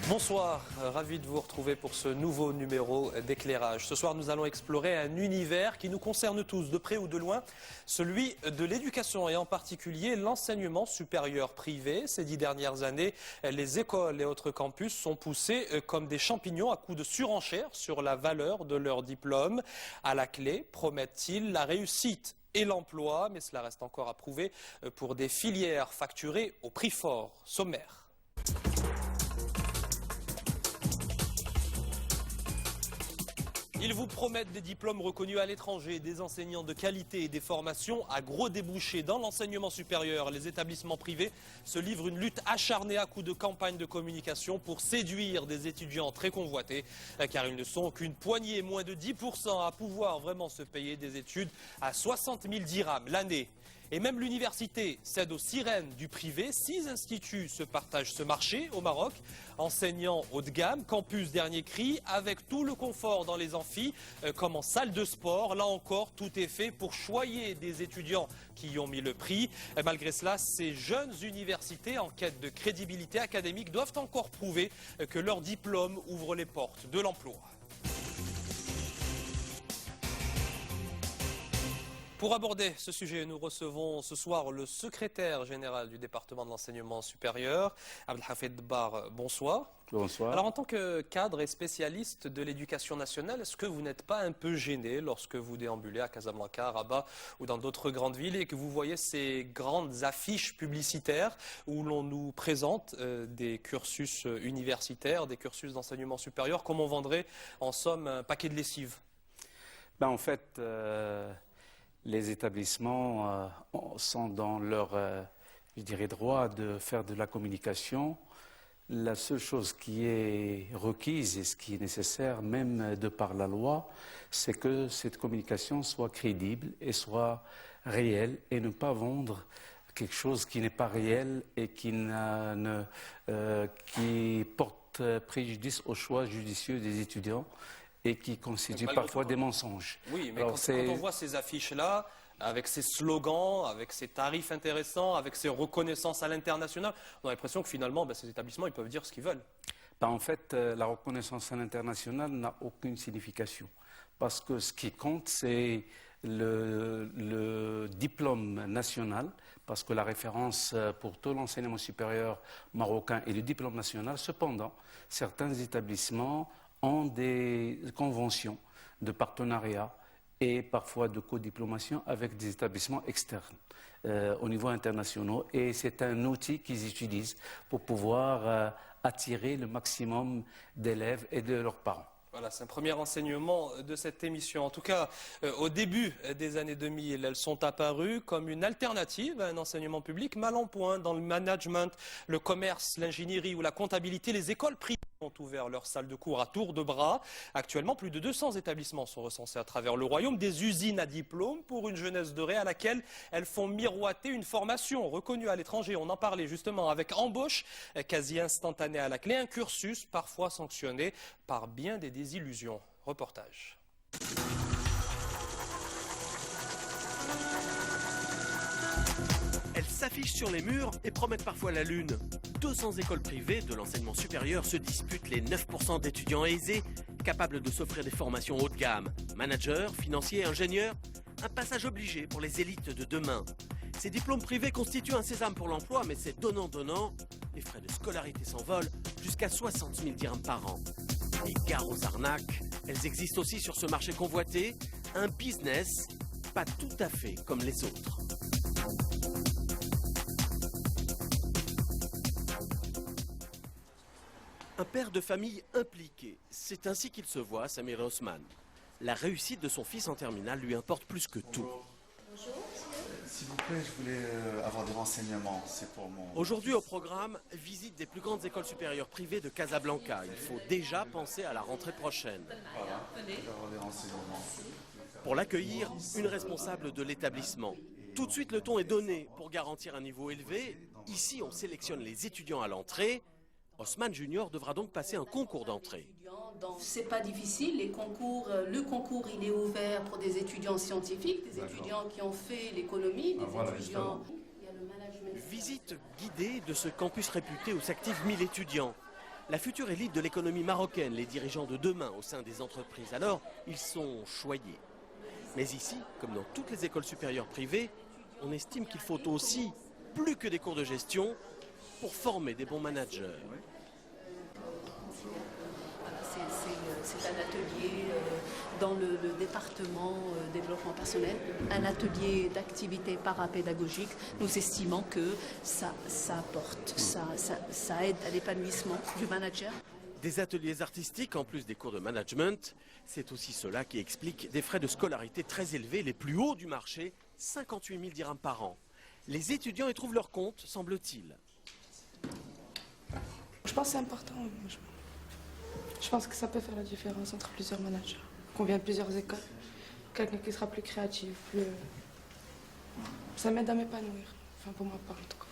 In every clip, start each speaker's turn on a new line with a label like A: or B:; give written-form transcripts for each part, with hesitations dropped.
A: Bonsoir, ravi de vous retrouver pour ce nouveau numéro d'éclairage. Ce soir, nous allons explorer un univers qui nous concerne tous, de près ou de loin, celui de l'éducation et en particulier l'enseignement supérieur privé. Ces 10 dernières années, les écoles et autres campus sont poussés comme des champignons à coups de surenchère sur la valeur de leurs diplômes. À la clé, promettent-ils la réussite et l'emploi, mais cela reste encore à prouver pour des filières facturées au prix fort. Sommaire. Ils vous promettent des diplômes reconnus à l'étranger, des enseignants de qualité et des formations à gros débouchés. Dans l'enseignement supérieur, les établissements privés se livrent une lutte acharnée à coups de campagne de communication pour séduire des étudiants très convoités, car ils ne sont qu'une poignée, moins de 10% à pouvoir vraiment se payer des études à 60 000 dirhams l'année. Et même l'université cède aux sirènes du privé. 6 instituts se partagent ce marché au Maroc. Enseignants haut de gamme, campus dernier cri, avec tout le confort dans les amphis, comme en salle de sport. Là encore, tout est fait pour choyer des étudiants qui y ont mis le prix. Et malgré cela, ces jeunes universités en quête de crédibilité académique doivent encore prouver que leur diplôme ouvre les portes de l'emploi. Pour aborder ce sujet, nous recevons ce soir le secrétaire général du département de l'enseignement supérieur, Abdelhafid Bar. Bonsoir.
B: Bonsoir.
A: Alors en tant que cadre et spécialiste de l'éducation nationale, est-ce que vous n'êtes pas un peu gêné lorsque vous déambulez à Casablanca, à Rabat ou dans d'autres grandes villes et que vous voyez ces grandes affiches publicitaires où l'on nous présente des cursus universitaires, des cursus d'enseignement supérieur, comme on vendrait en somme un paquet de lessive?
B: En fait, les établissements sont dans leur, droit de faire de la communication. La seule chose qui est requise et ce qui est nécessaire, même de par la loi, c'est que cette communication soit crédible et soit réelle et ne pas vendre quelque chose qui n'est pas réel et qui porte préjudice au choix judicieux des étudiants et qui constitue parfois des mensonges.
A: Oui, mais quand on voit ces affiches-là, avec ces slogans, avec ces tarifs intéressants, avec ces reconnaissances à l'international, on a l'impression que finalement, ces établissements, ils peuvent dire ce qu'ils veulent.
B: En fait, la reconnaissance à l'international n'a aucune signification. Parce que ce qui compte, c'est le diplôme national, parce que la référence pour tout l'enseignement supérieur marocain est le diplôme national. Cependant, certains établissements ont des conventions de partenariat et parfois de codiplomation avec des établissements externes au niveau international. Et c'est un outil qu'ils utilisent pour pouvoir attirer le maximum d'élèves et de leurs parents.
A: Voilà, c'est un premier enseignement de cette émission. En tout cas, au début des années 2000, elles sont apparues comme une alternative à un enseignement public mal en point dans le management, le commerce, l'ingénierie ou la comptabilité. Les écoles privées ont ouvert leurs salles de cours à tour de bras. Actuellement, plus de 200 établissements sont recensés à travers le royaume, des usines à diplôme pour une jeunesse dorée à laquelle elles font miroiter une formation reconnue à l'étranger. On en parlait justement avec embauche quasi instantanée à la clé, un cursus parfois sanctionné par bien des désillusions. Reportage.
C: Elles s'affichent sur les murs et promettent parfois la lune. 200 écoles privées de l'enseignement supérieur se disputent les 9% d'étudiants aisés capables de s'offrir des formations haut de gamme. Managers, financiers, ingénieurs, un passage obligé pour les élites de demain. Ces diplômes privés constituent un sésame pour l'emploi, mais c'est donnant-donnant. Les frais de scolarité s'envolent jusqu'à 60 000 dirhams par an. Et gare aux arnaques, elles existent aussi sur ce marché convoité. Un business pas tout à fait comme les autres. Un père de famille impliqué, c'est ainsi qu'il se voit, Samir Osman. La réussite de son fils en terminale lui importe plus que tout.
D: S'il vous plaît, je voulais avoir des renseignements. C'est pour mon...
C: Aujourd'hui au programme, visite des plus grandes écoles supérieures privées de Casablanca. Il faut déjà penser à la rentrée prochaine.
D: Voilà, je voulais avoir des renseignements.
C: Pour l'accueillir, une responsable de l'établissement. Tout de suite, le ton est donné pour garantir un niveau élevé. Ici, on sélectionne les étudiants à l'entrée. Osman Junior devra donc passer un concours d'entrée.
E: C'est pas difficile, le concours il est ouvert pour des étudiants scientifiques, des étudiants qui ont fait l'économie, des étudiants... Il y a le management.
C: Visite guidée de ce campus réputé où s'activent 1000 étudiants. La future élite de l'économie marocaine, les dirigeants de demain au sein des entreprises. Alors, ils sont choyés. Mais ici, comme dans toutes les écoles supérieures privées, on estime qu'il faut aussi plus que des cours de gestion pour former des bons managers.
E: C'est un atelier dans le département développement personnel, un atelier d'activité parapédagogique. Nous estimons que ça apporte, ça aide à l'épanouissement du manager.
C: Des ateliers artistiques en plus des cours de management, c'est aussi cela qui explique des frais de scolarité très élevés, les plus hauts du marché, 58 000 dirhams par an. Les étudiants y trouvent leur compte, semble-t-il.
F: Je pense que c'est important. Je pense que ça peut faire la différence entre plusieurs managers. Qu'on vient de plusieurs écoles, quelqu'un qui sera plus créatif, ça m'aide à m'épanouir. Enfin, pour ma part, en tout cas.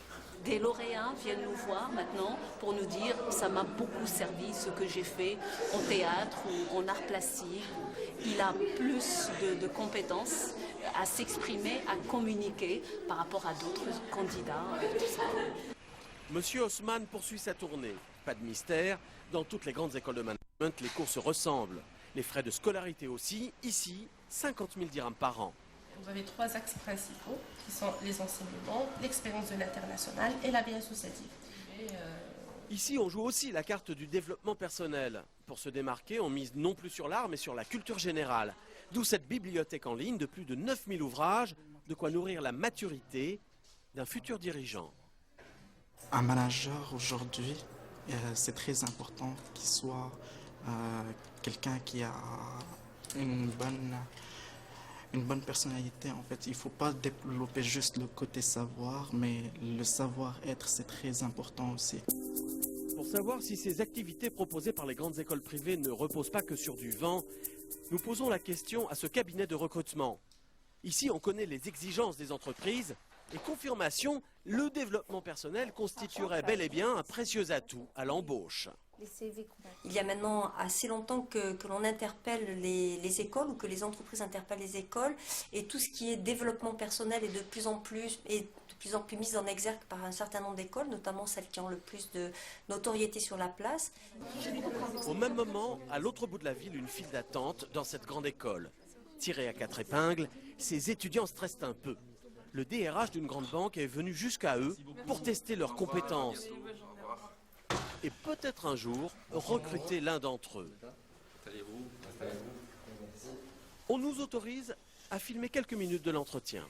E: Des lauréats viennent nous voir maintenant pour nous dire « ça m'a beaucoup servi ce que j'ai fait en théâtre ou en art plastique ». Il a plus de compétences à s'exprimer, à communiquer par rapport à d'autres candidats. Tout ça.
C: Monsieur Haussmann poursuit sa tournée. Pas de mystère, dans toutes les grandes écoles de management, les cours se ressemblent. Les frais de scolarité aussi, ici, 50 000 dirhams par an.
G: Vous avez 3 axes principaux qui sont les enseignements, l'expérience de l'international et la vie associative.
C: Ici, on joue aussi la carte du développement personnel. Pour se démarquer, on mise non plus sur l'art, mais sur la culture générale. D'où cette bibliothèque en ligne de plus de 9000 ouvrages, de quoi nourrir la maturité d'un futur dirigeant.
H: Un manager aujourd'hui, c'est très important qu'il soit quelqu'un qui a une bonne personnalité. En fait, il ne faut pas développer juste le côté savoir, mais le savoir-être, c'est très important aussi.
C: Pour savoir si ces activités proposées par les grandes écoles privées ne reposent pas que sur du vent, nous posons la question à ce cabinet de recrutement. Ici, on connaît les exigences des entreprises et confirmation, le développement personnel constituerait bel et bien un précieux atout à l'embauche.
I: Il y a maintenant assez longtemps que l'on interpelle les écoles ou que les entreprises interpellent les écoles et tout ce qui est développement personnel est de plus en plus mis en exergue par un certain nombre d'écoles, notamment celles qui ont le plus de notoriété sur la place.
C: Au même moment, à l'autre bout de la ville, une file d'attente dans cette grande école. Tirée à 4 épingles, ces étudiants stressent un peu. Le DRH d'une grande banque est venu jusqu'à eux pour tester leurs compétences. Et peut-être un jour, recruter l'un d'entre eux. On nous autorise à filmer quelques minutes de l'entretien.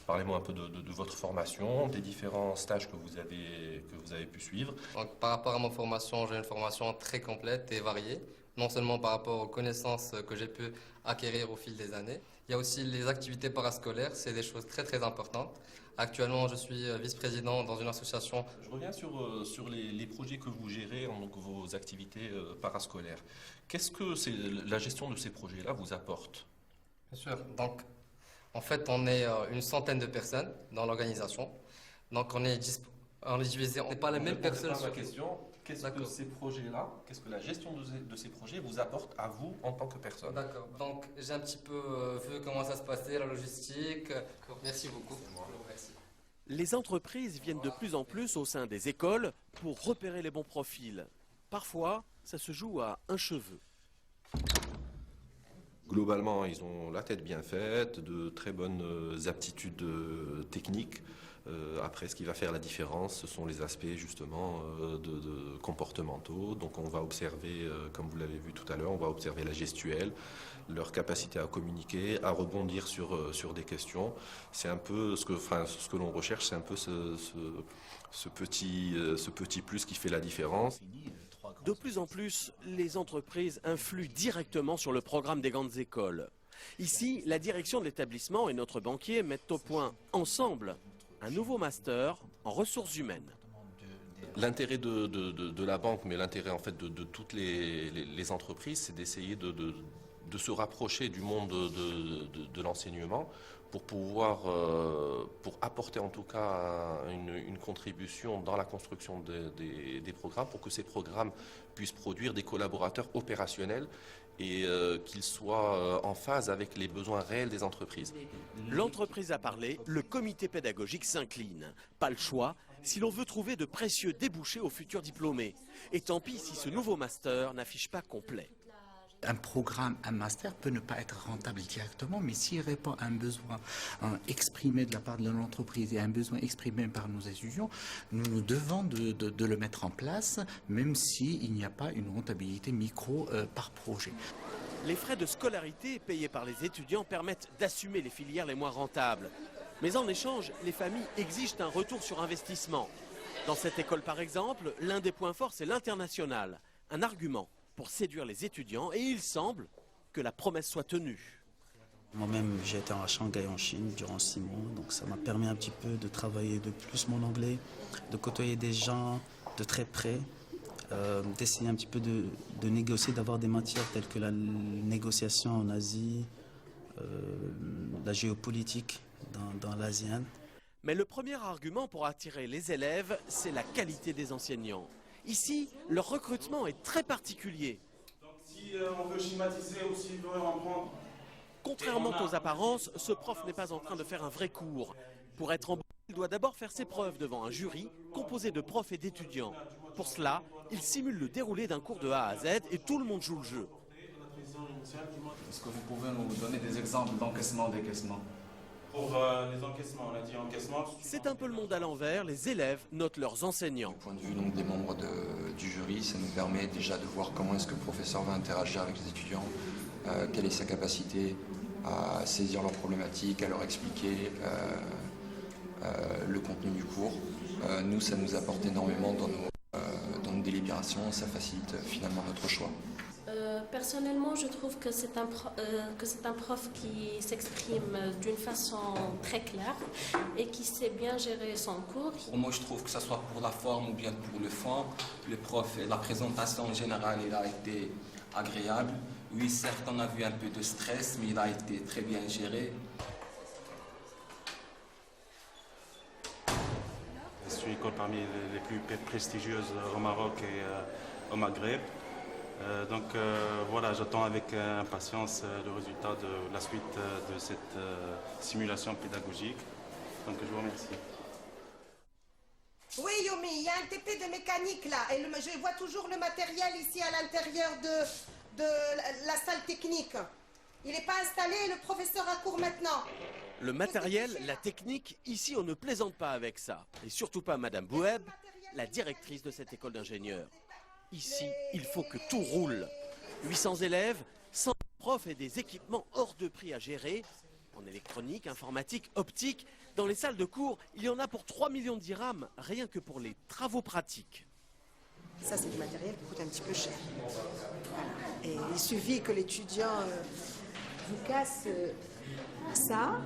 J: Parlez-moi un peu de votre formation, des différents stages que vous avez pu suivre.
K: Donc, par rapport à ma formation, j'ai une formation très complète et variée. Non seulement par rapport aux connaissances que j'ai pu acquérir au fil des années. Il y a aussi les activités parascolaires, c'est des choses très très importantes. Actuellement, je suis vice-président dans une association.
J: Je reviens sur les projets que vous gérez, donc vos activités parascolaires. Qu'est-ce que la gestion de ces projets-là vous apporte?
K: Bien sûr. Donc, en fait, on est une centaine de personnes dans l'organisation. Donc, on est divisé, on n'est pas les mêmes personnes.
J: Sur la question. Qu'est-ce que ces projets-là, qu'est-ce que la gestion de ces projets vous apporte à vous en tant que personne?
K: D'accord. Donc, j'ai un petit peu vu comment ça se passait, la logistique. Merci beaucoup.
C: Les entreprises viennent de plus en plus au sein des écoles pour repérer les bons profils. Parfois, ça se joue à un cheveu.
J: Globalement, ils ont la tête bien faite, de très bonnes aptitudes techniques. Après, ce qui va faire la différence, ce sont les aspects justement de comportementaux. Donc on va observer, comme vous l'avez vu tout à l'heure, on va observer la gestuelle, leur capacité à communiquer, à rebondir sur des questions. C'est un peu ce que l'on recherche, c'est un peu ce petit plus qui fait la différence.
C: De plus en plus, les entreprises influent directement sur le programme des grandes écoles. Ici, la direction de l'établissement et notre banquier mettent au point ensemble un nouveau master en ressources humaines.
J: L'intérêt de la banque, mais l'intérêt en fait de toutes les entreprises, c'est d'essayer de se rapprocher du monde de l'enseignement pour pouvoir, pour apporter en tout cas une contribution dans la construction des programmes, pour que ces programmes puissent produire des collaborateurs opérationnels et qu'ils soient en phase avec les besoins réels des entreprises.
C: L'entreprise a parlé, le comité pédagogique s'incline. Pas le choix, si l'on veut trouver de précieux débouchés aux futurs diplômés. Et tant pis si ce nouveau master n'affiche pas complet.
L: Un programme, un master peut ne pas être rentable directement, mais s'il répond à un besoin exprimé de la part de l'entreprise et à un besoin exprimé par nos étudiants, nous devons de le mettre en place, même s'il n'y a pas une rentabilité micro par projet.
C: Les frais de scolarité payés par les étudiants permettent d'assumer les filières les moins rentables. Mais en échange, les familles exigent un retour sur investissement. Dans cette école par exemple, l'un des points forts c'est l'international, un argument pour séduire les étudiants, et il semble que la promesse soit tenue.
M: Moi-même, j'ai été à Shanghai en Chine durant 6 mois, donc ça m'a permis un petit peu de travailler de plus mon anglais, de côtoyer des gens de très près, d'essayer un petit peu de négocier, d'avoir des matières telles que la négociation en Asie, la géopolitique dans l'ASEAN.
C: Mais le premier argument pour attirer les élèves, c'est la qualité des enseignants. Ici, leur recrutement est très particulier.
N: Donc si on veut schématiser ou s'il veut en prendre...
C: Contrairement aux apparences, ce prof n'est pas en train de faire un vrai cours. Pour être embauché, il doit d'abord faire ses preuves devant un jury composé de profs et d'étudiants. Pour cela, il simule le déroulé d'un cours de A à Z et tout le monde joue le jeu.
O: Est-ce que vous pouvez nous donner des exemples d'encaissement, décaissement?
N: Pour les encaissements, on a dit encaissement.
C: C'est un peu le monde à l'envers, les élèves notent leurs enseignants.
P: Du point de vue donc, des membres du jury, ça nous permet déjà de voir comment est-ce que le professeur va interagir avec les étudiants, quelle est sa capacité à saisir leurs problématiques, à leur expliquer le contenu du cours. Nous, ça nous apporte énormément dans nos délibérations, ça facilite finalement notre choix.
Q: Personnellement, je trouve que c'est un prof qui s'exprime d'une façon très claire et qui sait bien gérer son cours.
R: Pour moi, je trouve que ce soit pour la forme ou bien pour le fond, le prof, la présentation en général, il a été agréable. Oui, certes, on a vu un peu de stress, mais il a été très bien géré.
N: C'est une école parmi les plus prestigieuses au Maroc et au Maghreb. Donc voilà, j'attends avec impatience le résultat de la suite de cette simulation pédagogique. Donc je vous remercie.
S: Oui Yomi, il y a un TP de mécanique là, et je vois toujours le matériel ici à l'intérieur de la salle technique. Il n'est pas installé et le professeur a cours maintenant.
C: Le matériel, la technique, ici on ne plaisante pas avec ça. Et surtout pas Madame Boueb, la directrice de cette école d'ingénieurs. Ici, il faut que tout roule. 800 élèves, 100 profs et des équipements hors de prix à gérer. En électronique, informatique, optique, dans les salles de cours, il y en a pour 3 millions de dirhams, rien que pour les travaux pratiques.
S: Ça, c'est du matériel qui coûte un petit peu cher. Voilà. Et il suffit que l'étudiant vous casse ça,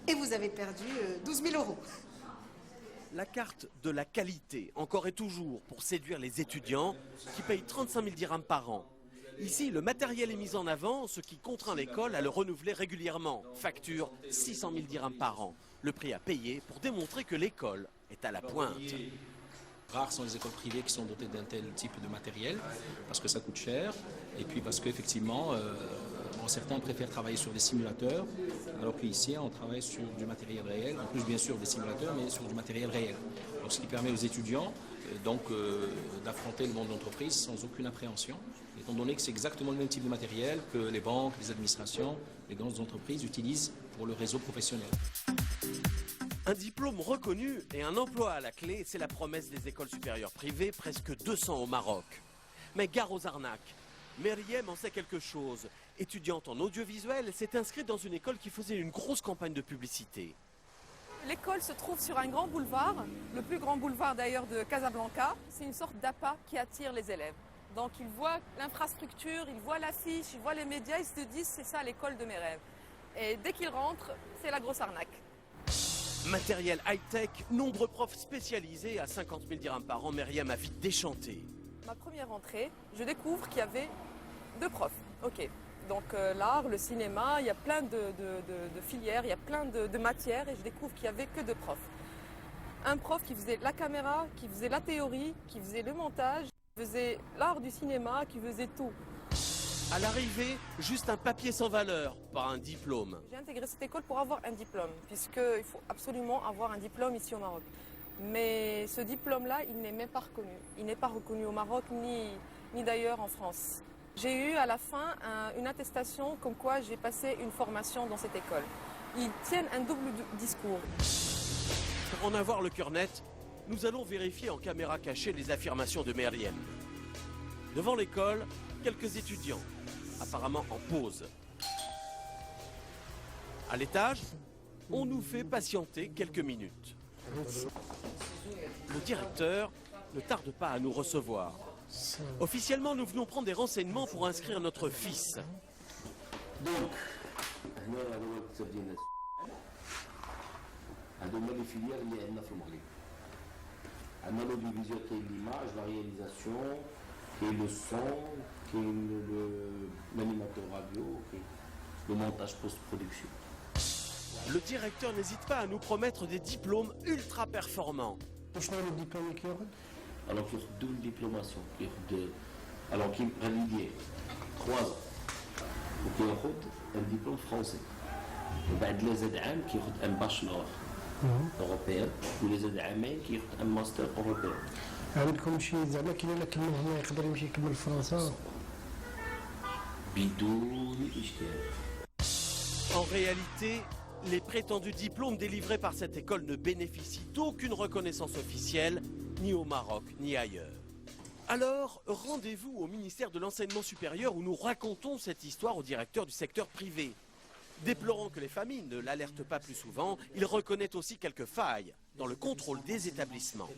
S: et vous avez perdu 12 000 €.
C: La carte de la qualité, encore et toujours, pour séduire les étudiants qui payent 35 000 dirhams par an. Ici, le matériel est mis en avant, ce qui contraint l'école à le renouveler régulièrement. Facture 600 000 dirhams par an. Le prix à payer pour démontrer que l'école est à la pointe.
T: Rares sont les écoles privées qui sont dotées d'un tel type de matériel, parce que ça coûte cher, et puis parce qu'effectivement, certains préfèrent travailler sur des simulateurs, alors qu'ici, on travaille sur du matériel réel, en plus bien sûr des simulateurs, mais sur du matériel réel. Donc, ce qui permet aux étudiants d'affronter le monde de l'entreprise sans aucune appréhension, étant donné que c'est exactement le même type de matériel que les banques, les administrations, les grandes entreprises utilisent pour le réseau professionnel.
C: Un diplôme reconnu et un emploi à la clé, c'est la promesse des écoles supérieures privées, presque 200 au Maroc. Mais gare aux arnaques. Meriem en sait quelque chose. Étudiante en audiovisuel, elle s'est inscrite dans une école qui faisait une grosse campagne de publicité.
U: L'école se trouve sur un grand boulevard, le plus grand boulevard d'ailleurs de Casablanca. C'est une sorte d'appât qui attire les élèves. Donc ils voient l'infrastructure, ils voient l'affiche, ils voient les médias, ils se disent c'est ça l'école de mes rêves. Et dès qu'ils rentrent, c'est la grosse arnaque.
C: Matériel high-tech, nombreux profs spécialisés, à 50 000 dirhams par an, Meriem a vite déchanté.
U: Ma première rentrée, je découvre qu'il y avait 2 profs. Ok, donc l'art, le cinéma, il y a plein de filières, il y a plein de matières et je découvre qu'il n'y avait que 2 profs. Un prof qui faisait la caméra, qui faisait la théorie, qui faisait le montage, qui faisait l'art du cinéma, qui faisait tout.
C: À l'arrivée, juste un papier sans valeur, pas un diplôme.
U: J'ai intégré cette école pour avoir un diplôme, puisqu'il faut absolument avoir un diplôme ici au Maroc. Mais ce diplôme-là, il n'est même pas reconnu. Il n'est pas reconnu au Maroc ni d'ailleurs en France. J'ai eu à la fin une attestation comme quoi j'ai passé une formation dans cette école. Ils tiennent un double discours.
C: Pour en avoir le cœur net, nous allons vérifier en caméra cachée les affirmations de Meriem. Devant l'école, quelques étudiants, apparemment en pause. À l'étage, on nous fait patienter quelques minutes. Le directeur ne tarde pas à nous recevoir. Officiellement, nous venons prendre des renseignements pour inscrire notre fils.
B: Donc, les filières اللي عندنا في المغرب. عندنا l'audiovisuel qui est l'image, la réalisation, qui est le son, qui est l'animateur radio, qui est le montage post-production.
C: Le directeur n'hésite pas à nous promettre des diplômes ultra performants.
B: Alors qu'il y a deux diplomations, alors qu'il est relié 3 ans, et qu'il y a un diplôme français. Et بعد les ZAM qui a un bachelor européen ou les ZAM qui a un master européen.
V: عندكم شي زعما كاين لك هنا يقدر يمشي يكمل في فرنسا
B: بدون إشكال.
C: En réalité, les prétendus diplômes délivrés par cette école ne bénéficient d'aucune reconnaissance officielle, ni au Maroc, ni ailleurs. Alors, rendez-vous au ministère de l'Enseignement supérieur où nous racontons cette histoire au directeur du secteur privé. Déplorant que les familles ne l'alertent pas plus souvent, il reconnaît aussi quelques failles dans le contrôle des établissements.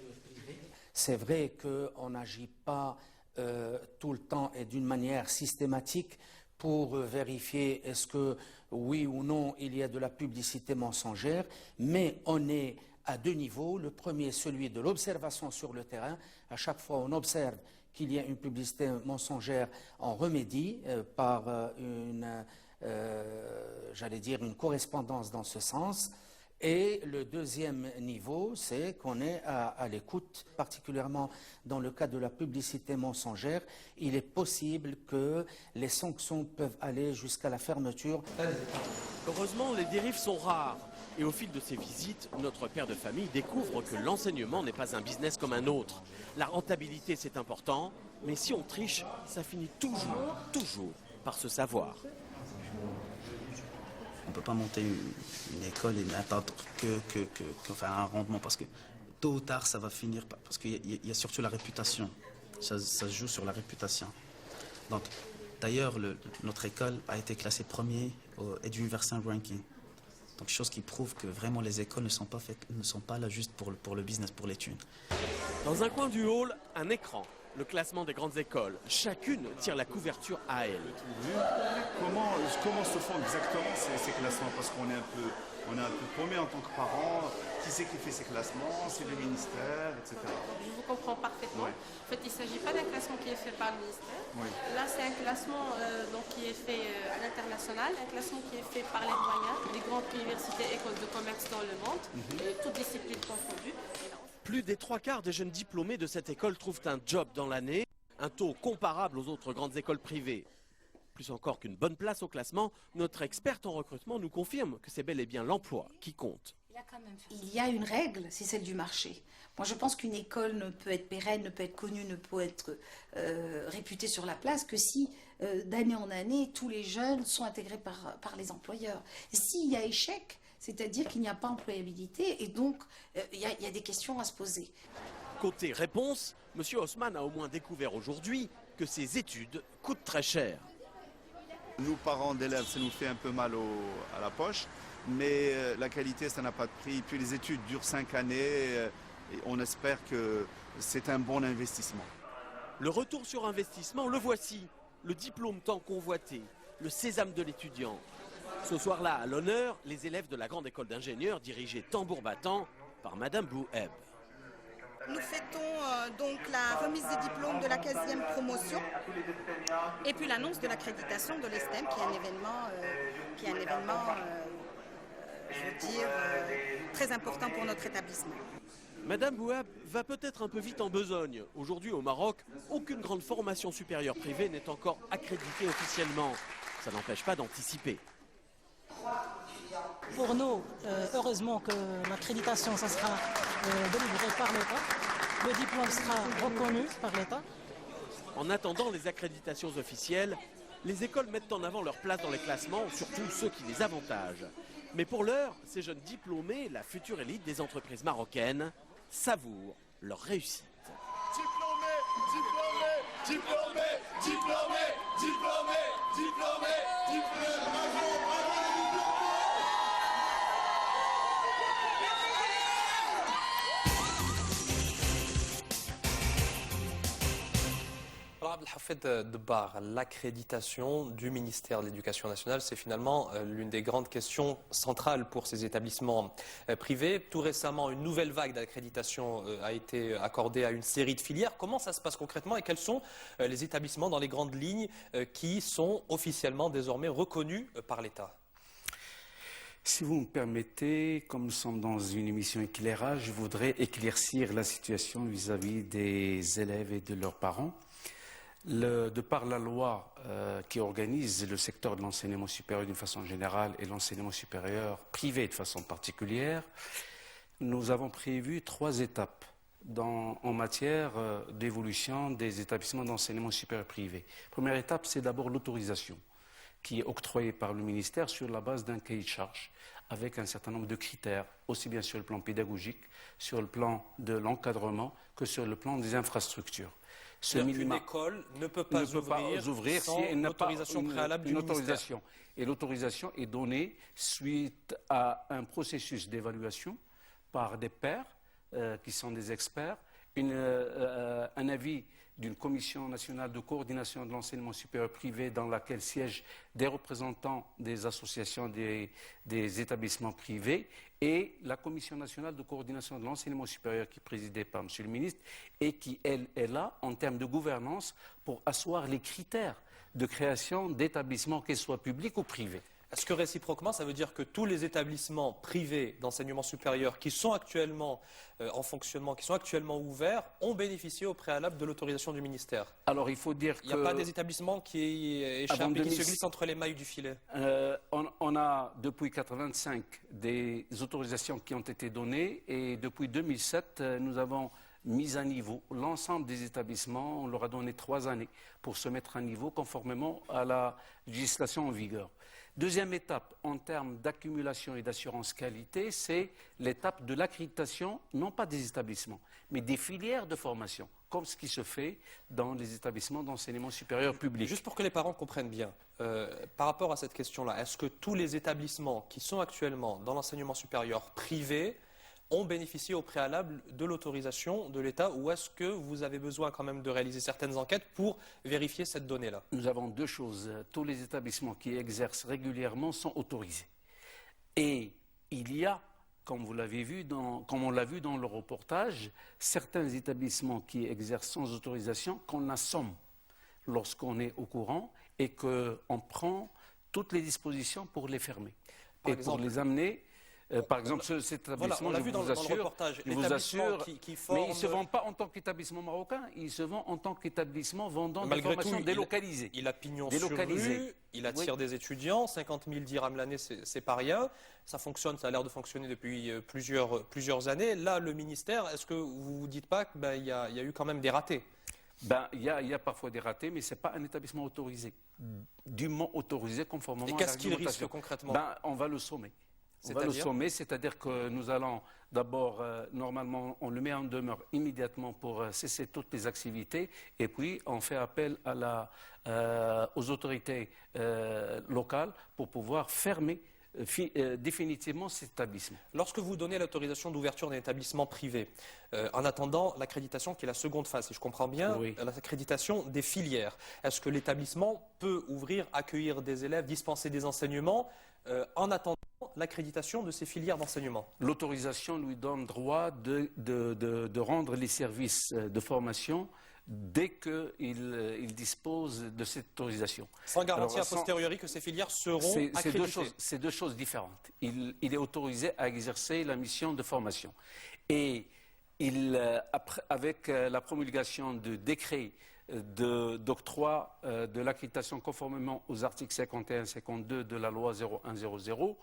W: C'est vrai qu'on n'agit pas tout le temps et d'une manière systématique pour vérifier est-ce que oui ou non il y a de la publicité mensongère, mais on est à 2 niveaux. Le premier, celui de l'observation sur le terrain. À chaque fois on observe qu'il y a une publicité mensongère, on remédie par j'allais dire une correspondance dans ce sens. Et le deuxième niveau, c'est qu'on est à l'écoute, particulièrement dans le cas de la publicité mensongère. Il est possible que les sanctions peuvent aller jusqu'à la fermeture.
C: Heureusement, les dérives sont rares. Et au fil de ces visites, notre père de famille découvre que l'enseignement n'est pas un business comme un autre. La rentabilité, c'est important, mais si on triche, ça finit toujours par se savoir.
M: On ne peut pas monter une école et n'attendre enfin, un rendement parce que tôt ou tard ça va finir parce qu'il y a surtout la réputation. Ça se joue sur la réputation. Donc, d'ailleurs, notre école a été classée premier au Eduniversal Ranking. Donc, chose qui prouve que vraiment les écoles ne sont pas là juste pour le business, pour les thunes.
C: Dans un coin du hall, un écran. Le classement des grandes écoles. Chacune tire la couverture à elle.
D: Comment se font exactement ces classements? Parce qu'on est un peu paumé en tant que parents. Qui c'est qui fait ces classements? C'est le ministère, etc.
G: Je vous comprends parfaitement.
D: Ouais.
G: En fait, il ne s'agit pas d'un classement qui est fait par le ministère.
D: Oui.
G: Là, c'est un classement qui est fait à l'international, un classement qui est fait par les doyens, les grandes universités, écoles de commerce dans le monde, toutes disciplines confondues.
C: Plus des 3/4 des jeunes diplômés de cette école trouvent un job dans l'année, un taux comparable aux autres grandes écoles privées. Plus encore qu'une bonne place au classement, notre experte en recrutement nous confirme que c'est bel et bien l'emploi qui compte.
X: Il y a une règle, c'est celle du marché. Moi, je pense qu'une école ne peut être pérenne, ne peut être connue, ne peut être réputée sur la place que si, d'année en année, tous les jeunes sont intégrés par les employeurs. Et s'il y a échec, c'est-à-dire qu'il n'y a pas employabilité et donc il y a des questions à se poser.
C: Côté réponse, M. Haussmann a au moins découvert aujourd'hui que ces études coûtent très cher.
D: Nous, parents d'élèves, ça nous fait un peu mal à la poche, mais la qualité, ça n'a pas de prix. Puis les études durent 5 années et on espère que c'est un bon investissement.
C: Le retour sur investissement, le voici. Le diplôme tant convoité, le sésame de l'étudiant. Ce soir-là, à l'honneur, les élèves de la grande école d'ingénieurs dirigée tambour battant par Madame Bouheb.
Y: Nous fêtons donc la remise des diplômes de la 15e promotion et puis l'annonce de l'accréditation de l'ESTEM qui est un événement, je veux dire, très important pour notre établissement.
C: Madame Bouheb va peut-être un peu vite en besogne. Aujourd'hui au Maroc, aucune grande formation supérieure privée n'est encore accréditée officiellement. Ça n'empêche pas d'anticiper.
Z: Pour nous, heureusement que l'accréditation, ça sera
A: délivré par l'État. Le diplôme sera reconnu par l'État.
C: En attendant les accréditations officielles, les écoles mettent en avant leur place dans les classements, surtout ceux qui les avantagent. Mais pour l'heure, ces jeunes diplômés, la future élite des entreprises marocaines, savourent leur réussite.
E: Alors Abdelhafed Debbar, l'accréditation du ministère de l'Éducation nationale, c'est finalement l'une des grandes questions centrales pour ces établissements privés. Tout récemment, une nouvelle vague d'accréditation a été accordée à une série de filières. Comment ça se passe concrètement et quels sont les établissements dans les grandes lignes qui sont officiellement désormais reconnus par l'État ?
F: Si vous me permettez, comme nous sommes dans une émission éclairage, je voudrais éclaircir la situation vis-à-vis des élèves et de leurs parents. De par la loi qui organise le secteur de l'enseignement supérieur d'une façon générale et l'enseignement supérieur privé de façon particulière, nous avons prévu 3 étapes en matière d'évolution des établissements d'enseignement supérieur privé. Première étape, c'est d'abord l'autorisation qui est octroyée par le ministère sur la base d'un cahier de charges avec un certain nombre de critères, aussi bien sur le plan pédagogique, sur le plan de l'encadrement que sur le plan des infrastructures.
E: Une école ne peut pas ouvrir sans autorisation préalable du ministère.
F: Et l'autorisation est donnée suite à un processus d'évaluation par des pairs qui sont des experts, un avis d'une commission nationale de coordination de l'enseignement supérieur privé dans laquelle siègent des représentants des associations des établissements privés et la commission nationale de coordination de l'enseignement supérieur qui est présidée par M. le ministre et qui, elle, est là en termes de gouvernance pour asseoir les critères de création d'établissements, qu'ils soient publics ou privés.
E: Est-ce que réciproquement, ça veut dire que tous les établissements privés d'enseignement supérieur qui sont actuellement en fonctionnement, qui sont actuellement ouverts, ont bénéficié au préalable de l'autorisation du ministère?
F: Alors il faut dire
E: qu'il n'y a pas des établissements qui échappent et qui se glissent entre les mailles du filet.
F: On a depuis 1985 des autorisations qui ont été données et depuis 2007, nous avons mis à niveau l'ensemble des établissements. On leur a donné 3 années pour se mettre à niveau conformément à la législation en vigueur. Deuxième étape, en termes d'accumulation et d'assurance qualité, c'est l'étape de l'accréditation, non pas des établissements, mais des filières de formation, comme ce qui se fait dans les établissements d'enseignement supérieur public.
E: Juste pour que les parents comprennent bien, par rapport à cette question-là, est-ce que tous les établissements qui sont actuellement dans l'enseignement supérieur privé ont bénéficié au préalable de l'autorisation de l'État ou est-ce que vous avez besoin quand même de réaliser certaines enquêtes pour vérifier cette donnée-là?
F: Nous avons 2 choses. Tous les établissements qui exercent régulièrement sont autorisés. Et il y a, comme vous l'avez vu, comme on l'a vu dans le reportage, certains établissements qui exercent sans autorisation qu'on assomme lorsqu'on est au courant et qu'on prend toutes les dispositions pour les fermer pour les amener. Par exemple, cet établissement,
E: voilà,
F: je vous assure, mais ils ne se vendent pas en tant qu'établissement marocain, ils se vendent en tant qu'établissement vendant des formations délocalisées.
E: Il a pignon sur rue, il attire des étudiants, 50 000 dirhams l'année, c'est pas rien. Ça fonctionne, ça a l'air de fonctionner depuis plusieurs années. Là, le ministère, est-ce que vous ne vous dites pas qu'il y a eu quand même des ratés?
F: Il y a parfois des ratés, mais ce n'est pas un établissement autorisé, dûment autorisé conformément à la
E: réglementation. Et qu'est-ce qu'il risque concrètement?
F: On va le sommer. On va le sommer, c'est-à-dire que nous allons d'abord, normalement, on le met en demeure immédiatement pour cesser toutes les activités et puis on fait appel aux autorités locales pour pouvoir fermer définitivement cet établissement.
E: Lorsque vous donnez l'autorisation d'ouverture d'un établissement privé, en attendant l'accréditation qui est la seconde phase, si je comprends bien, l'accréditation des filières, est-ce que l'établissement peut ouvrir, accueillir des élèves, dispenser des enseignements en attendant l'accréditation de ces filières d'enseignement?
F: L'autorisation lui donne droit de rendre les services de formation dès qu'il dispose de cette autorisation.
E: Sans garantie a posteriori que ces filières seront accréditées.
F: C'est 2 choses différentes. Il est autorisé à exercer la mission de formation. Et avec la promulgation de décrets d'octroi de l'accréditation conformément aux articles 51 et 52 de la loi 0100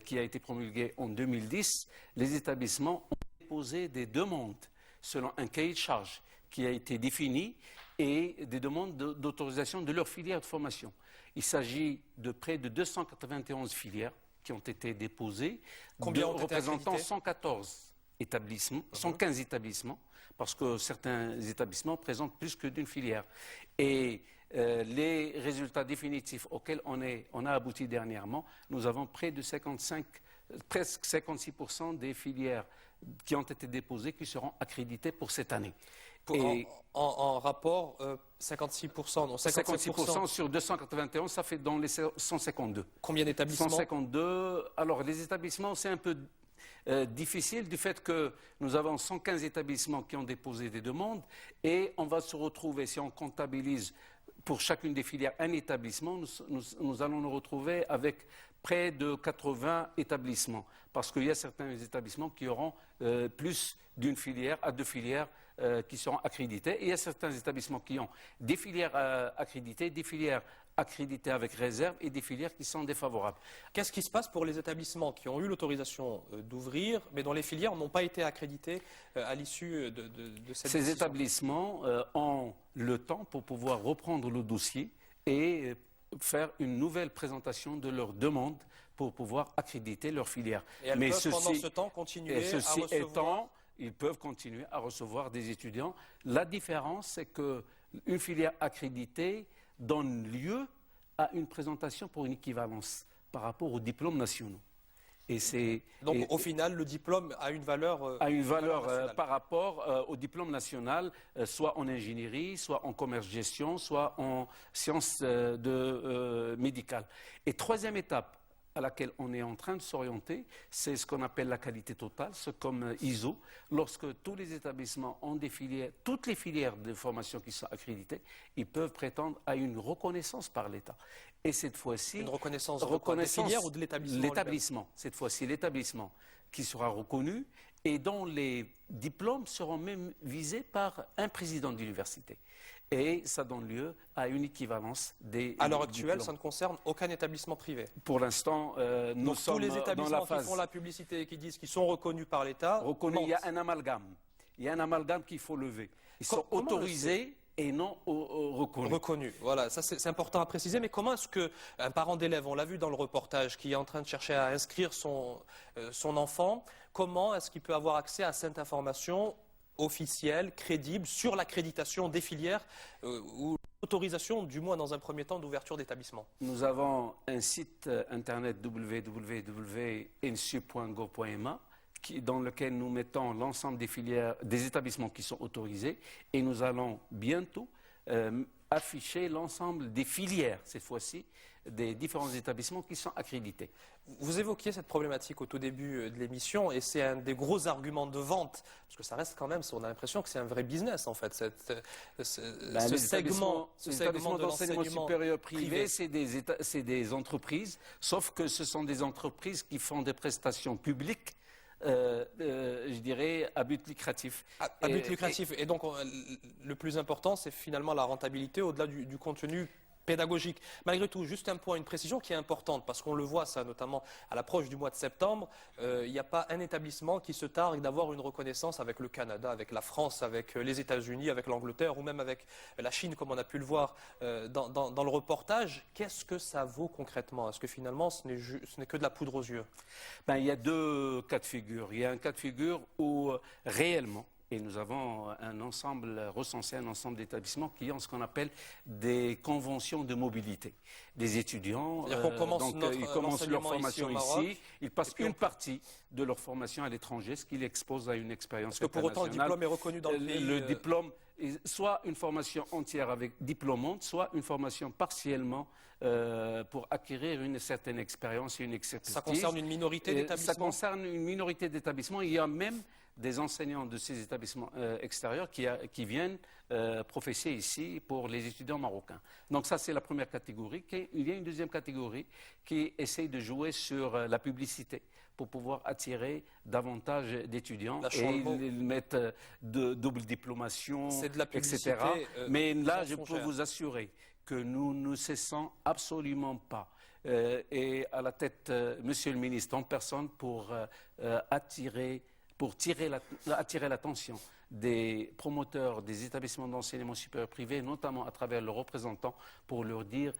F: qui a été promulguée en 2010, les établissements ont déposer des demandes selon un cahier de charge qui a été défini et des demandes d'autorisation de leur filière de formation. Il s'agit de près de 291 filières qui ont été déposées, représentant 114 établissements, 115 établissements, parce que certains établissements présentent plus que d'une filière. Et les résultats définitifs auxquels on a abouti dernièrement, nous avons près de presque 56% des filières qui ont été déposées qui seront accréditées pour cette année.
E: En rapport, 56%, non,
F: 56% sur 291, ça fait dans les 152.
E: Combien d'établissements?
F: 152. Alors, les établissements, c'est un peu difficile du fait que nous avons 115 établissements qui ont déposé des demandes et on va se retrouver, si on comptabilise pour chacune des filières un établissement, nous allons nous retrouver avec près de 80 établissements parce qu'il y a certains établissements qui auront plus d'une filière à 2 filières qui seront accrédités. Et il y a certains établissements qui ont des filières accréditées, des filières accréditées avec réserve et des filières qui sont défavorables.
E: Qu'est-ce qui se passe pour les établissements qui ont eu l'autorisation d'ouvrir, mais dont les filières n'ont pas été accréditées à l'issue de cette décision?
F: Ces établissements ont le temps pour pouvoir reprendre le dossier et faire une nouvelle présentation de leur demande pour pouvoir accréditer leur filière.
E: Et elles peuvent pendant ce temps continuer à recevoir...
F: Ils peuvent continuer à recevoir des étudiants. La différence, c'est qu'une filière accréditée donne lieu à une présentation pour une équivalence par rapport aux diplômes nationaux.
E: Donc, au final, le diplôme a une valeur...
F: par rapport au diplôme national, soit en ingénierie, soit en commerce-gestion, soit en sciences médicales. Et troisième étape à laquelle on est en train de s'orienter, c'est ce qu'on appelle la qualité totale, c'est comme ISO. Lorsque tous les établissements ont des filières, toutes les filières de formation qui sont accréditées, ils peuvent prétendre à une reconnaissance par l'État. Et cette fois-ci...
E: Une reconnaissance des filières ou de l'établissement?
F: L'établissement. Cette fois-ci, l'établissement qui sera reconnu et dont les diplômes seront même visés par un président d'université. Et ça donne lieu à une équivalence des
E: À l'heure actuelle, ça ne concerne aucun établissement privé.
F: Pour l'instant, nous sommes
E: tous les établissements
F: dans la phase...
E: qui font la publicité et qui disent qu'ils sont reconnus par l'État...
F: Il y a un amalgame. Il y a un amalgame qu'il faut lever. Ils sont autorisés et non reconnus.
E: Reconnus, voilà, ça c'est important à préciser. Mais comment est-ce qu'un parent d'élève, on l'a vu dans le reportage, qui est en train de chercher à inscrire son enfant, comment est-ce qu'il peut avoir accès à cette information officielle, crédible, sur l'accréditation des filières ou l'autorisation, du moins dans un premier temps, d'ouverture d'établissement?
F: Nous avons un site internet www.ensu.gov.ma dans lequel nous mettons l'ensemble des filières, des établissements qui sont autorisés, et nous allons bientôt afficher l'ensemble des filières, cette fois-ci, des différents établissements qui sont accrédités.
E: Vous évoquiez cette problématique au tout début de l'émission, et c'est un des gros arguments de vente, parce que ça reste quand même, on a l'impression que c'est un vrai business en fait, ce segment de
F: l'enseignement supérieur privé,
E: privé.
F: C'est des entreprises, sauf que ce sont des entreprises qui font des prestations publiques, je dirais, à but lucratif.
E: À but lucratif. Et donc, le plus important, c'est finalement la rentabilité au-delà du contenu pédagogique. Malgré tout, juste un point, une précision qui est importante, parce qu'on le voit ça notamment à l'approche du mois de septembre, il n'y a pas un établissement qui se targue d'avoir une reconnaissance avec le Canada, avec la France, avec les États-Unis, avec l'Angleterre ou même avec la Chine, comme on a pu le voir dans le reportage. Qu'est-ce que ça vaut concrètement? Est-ce que finalement ce n'est que de la poudre aux yeux?
F: Il y a deux cas de figure. Il y a un cas de figure où réellement, et nous avons recensé un ensemble d'établissements qui ont ce qu'on appelle des conventions de mobilité. Des étudiants, ils commencent leur formation ici, ils passent une partie de leur formation à l'étranger, ce qui l'expose à une expérience internationale.
E: Parce que pour autant, le diplôme est reconnu dans le pays.
F: Le diplôme, soit une formation entière avec diplômante, soit une formation partiellement pour acquérir une certaine expérience et une expertise.
E: Ça concerne une minorité d'établissements?
F: Ça concerne une minorité d'établissements. Il y a même des enseignants de ces établissements extérieurs qui viennent professer ici pour les étudiants marocains. Donc ça, c'est la première catégorie. Il y a une deuxième catégorie qui essaye de jouer sur la publicité pour pouvoir attirer davantage d'étudiants. Et ils mettent de double diplomation, etc. Mais là, je peux vous assurer que nous ne cessons absolument pas. Et à la tête, Monsieur le ministre, en personne, pour attirer pour attirer l'attention des promoteurs des établissements d'enseignement supérieur privé, notamment à travers leurs représentants, pour leur dire,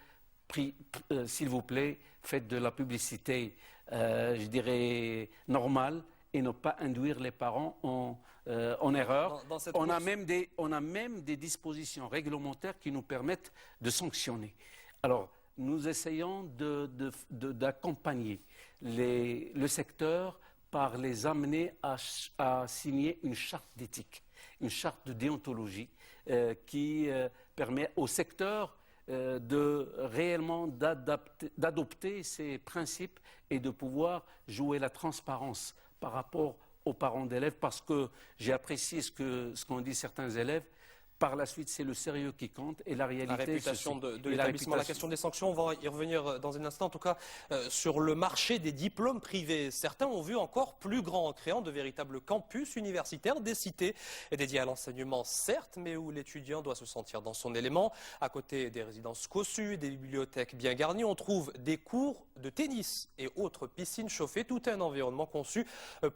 F: s'il vous plaît, faites de la publicité, je dirais, normale, et ne pas induire les parents en erreur. On a même des dispositions réglementaires qui nous permettent de sanctionner. Alors, nous essayons d'accompagner le secteur par les amener à signer une charte d'éthique, une charte de déontologie qui permet au secteur d'adopter ces principes et de pouvoir jouer la transparence par rapport aux parents d'élèves, parce que j'ai apprécié ce qu'ont dit certains élèves. Par la suite, c'est le sérieux qui compte et la réalité.
E: La réputation de l'établissement. La question des sanctions, on va y revenir dans un instant. En tout cas, sur le marché des diplômes privés, certains ont vu encore plus grand en créant de véritables campus universitaires, des cités dédiées à l'enseignement, certes, mais où l'étudiant doit se sentir dans son élément. À côté des résidences cossues, des bibliothèques bien garnies, on trouve des cours de tennis et autres piscines chauffées, tout un environnement conçu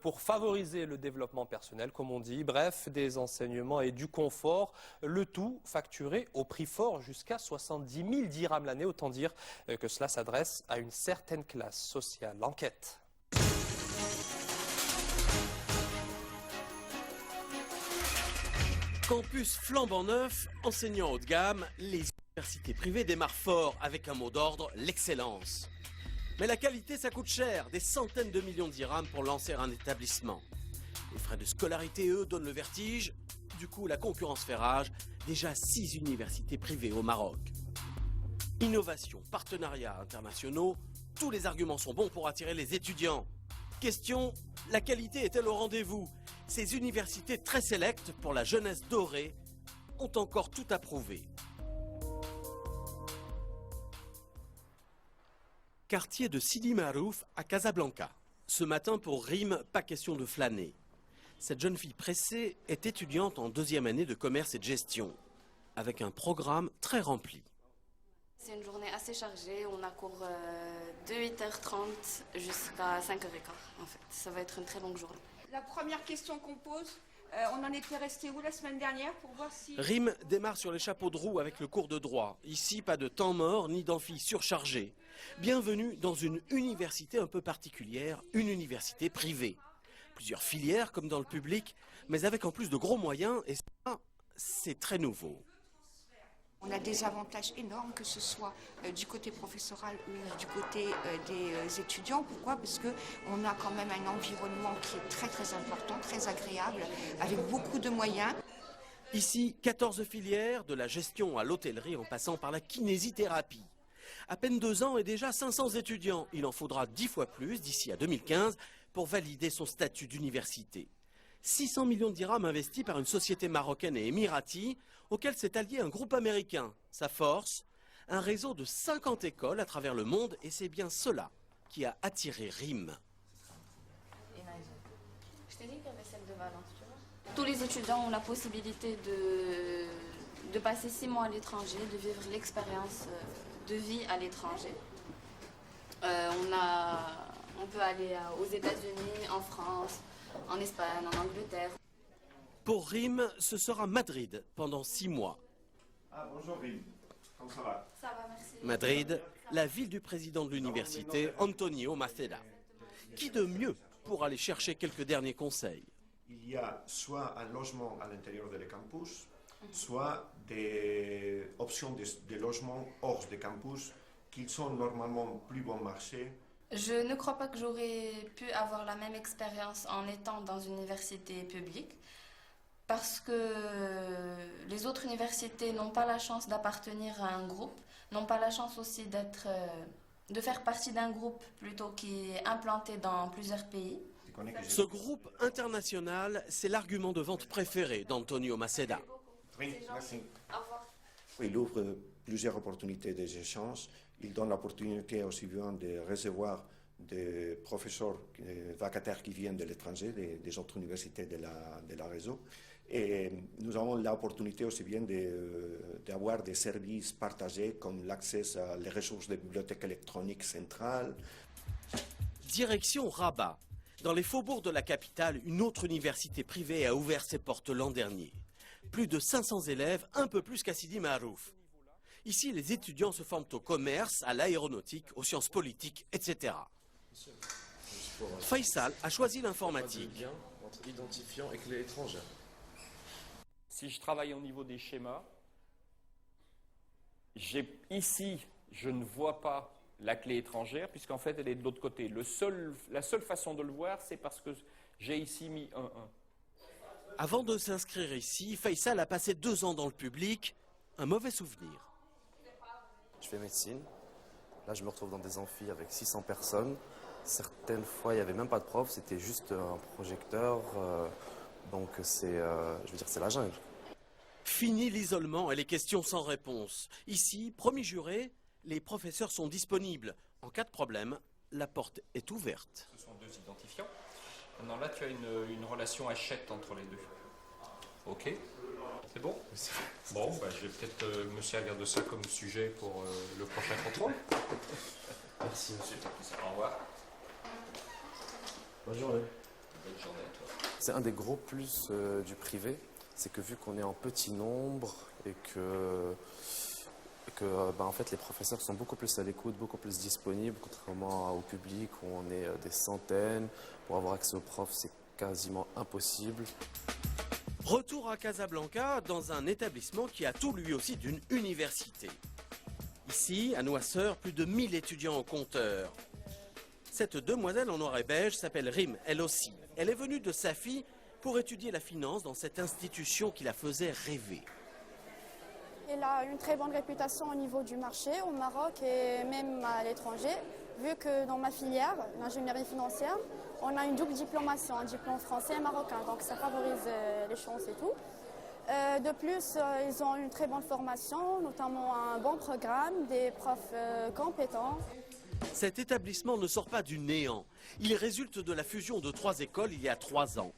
E: pour favoriser le développement personnel, comme on dit. Bref, des enseignements et du confort. Le tout facturé au prix fort, jusqu'à 70 000 dirhams l'année. Autant dire que cela s'adresse à une certaine classe sociale. Enquête.
C: Campus flambant neuf, enseignants haut de gamme, les universités privées démarrent fort avec un mot d'ordre, l'excellence. Mais la qualité, ça coûte cher, des centaines de millions de dirhams pour lancer un établissement. Les frais de scolarité, eux, donnent le vertige. Du coup, la concurrence fait rage. Déjà 6 universités privées au Maroc. Innovation, partenariats internationaux, tous les arguments sont bons pour attirer les étudiants. Question, la qualité est-elle au rendez-vous? Ces universités très sélectes pour la jeunesse dorée ont encore tout à prouver. Quartier de Sidi Marouf à Casablanca. Ce matin pour Rime, pas question de flâner. Cette jeune fille pressée est étudiante en 2e année de commerce et de gestion, avec un programme très rempli.
H: C'est une journée assez chargée, on a cours de 8h30 jusqu'à 5h15 en fait. Ça va être une très longue journée.
I: La première question qu'on pose, on en était resté où la semaine dernière pour voir si...
C: Rime démarre sur les chapeaux de roue avec le cours de droit. Ici, pas de temps mort ni d'amphi surchargé. Bienvenue dans une université un peu particulière, une université privée. Plusieurs filières comme dans le public, mais avec en plus de gros moyens, et ça, c'est très nouveau.
I: On a des avantages énormes, que ce soit du côté professoral ou du côté des étudiants. Pourquoi? Parce qu'on a quand même un environnement qui est très très important, très agréable, avec beaucoup de moyens.
C: Ici, 14 filières, de la gestion à l'hôtellerie en passant par la kinésithérapie. À peine 2 ans et déjà 500 étudiants. Il en faudra 10 fois plus d'ici à 2015 pour valider son statut d'université. 600 millions de dirhams investis par une société marocaine et émirati, auquel s'est allié un groupe américain. Sa force, un réseau de 50 écoles à travers le monde, et c'est bien cela qui a attiré Rime.
H: Je t'ai dit qu'il y avait celle de Valence, tu vois. Tous les étudiants ont la possibilité de passer 6 mois à l'étranger, de vivre l'expérience de vie à l'étranger. On peut aller aux États-Unis, en France, en Espagne, en Angleterre.
C: Pour Rime, ce sera Madrid pendant 6 mois.
J: Ah, bonjour Rime, comment ça va?
H: Ça va, merci.
C: Madrid, la ville du président de l'université, Antonio Maceda. Qui de mieux pour aller chercher quelques derniers conseils?
J: Il y a soit un logement à l'intérieur du campus, soit des options de logement hors du campus qui sont normalement plus bon marché.
H: Je ne crois pas que j'aurais pu avoir la même expérience en étant dans une université publique, parce que les autres universités n'ont pas la chance d'appartenir à un groupe, n'ont pas la chance aussi de faire partie d'un groupe plutôt qui est implanté dans plusieurs pays.
C: Ce groupe international, c'est l'argument de vente préféré d'Antonio Maceda.
J: Oui, merci.
H: Au revoir.
J: Il ouvre plusieurs opportunités d'échange. Il donne l'opportunité aussi bien de recevoir des professeurs vacataires qui viennent de l'étranger, des autres universités de la réseau. Et nous avons l'opportunité aussi bien d'avoir des services partagés comme l'accès à les ressources de bibliothèque électronique centrale.
C: Direction Rabat. Dans les faubourgs de la capitale, une autre université privée a ouvert ses portes l'an dernier. Plus de 500 élèves, un peu plus qu'à Sidi Maharouf. Ici, les étudiants se forment au commerce, à l'aéronautique, aux sciences politiques, etc. Faisal a choisi l'informatique.
B: Entre identifiant et clé étrangère.
K: Si je travaille au niveau des schémas, ici, je ne vois pas la clé étrangère, puisqu'en fait, elle est de l'autre côté. La seule façon de le voir, c'est parce que j'ai ici mis un 1.
C: Avant de s'inscrire ici, Faisal a passé 2 ans dans le public. Un mauvais souvenir.
L: Je fais médecine. Là, je me retrouve dans des amphis avec 600 personnes. Certaines fois, il n'y avait même pas de prof, c'était juste un projecteur. Donc, je veux dire, c'est la jungle.
C: Fini l'isolement et les questions sans réponse. Ici, promis juré, les professeurs sont disponibles. En cas de problème, la porte est ouverte.
T: Ce sont 2 identifiants. Maintenant, là, tu as une relation hachette entre les deux. OK. C'est bon? Bon, bah, je vais peut-être me servir de ça comme sujet pour le prochain contrôle.
B: Merci, monsieur.
T: Au revoir.
B: Bonne journée.
T: Bonne journée à toi.
L: C'est un des gros plus du privé, c'est que vu qu'on est en petit nombre et que en fait, les professeurs sont beaucoup plus à l'écoute, beaucoup plus disponibles, contrairement au public où on est des centaines. Pour avoir accès aux profs, c'est quasiment impossible.
C: Retour à Casablanca, dans un établissement qui a tout lui aussi d'une université. Ici, à Noisseur, plus de 1000 étudiants au compteur. Cette demoiselle en noir et beige s'appelle Rim, elle aussi. Elle est venue de Safi pour étudier la finance dans cette institution qui la faisait rêver.
O: Elle a une très bonne réputation au niveau du marché, au Maroc et même à l'étranger, vu que dans ma filière, l'ingénierie financière, on a une double diplomation, un diplôme français et marocain, donc ça favorise les chances et tout. De plus, ils ont une très bonne formation, notamment un bon programme, des profs compétents.
C: Cet établissement ne sort pas du néant. Il résulte de la fusion de 3 écoles il y a 3 ans.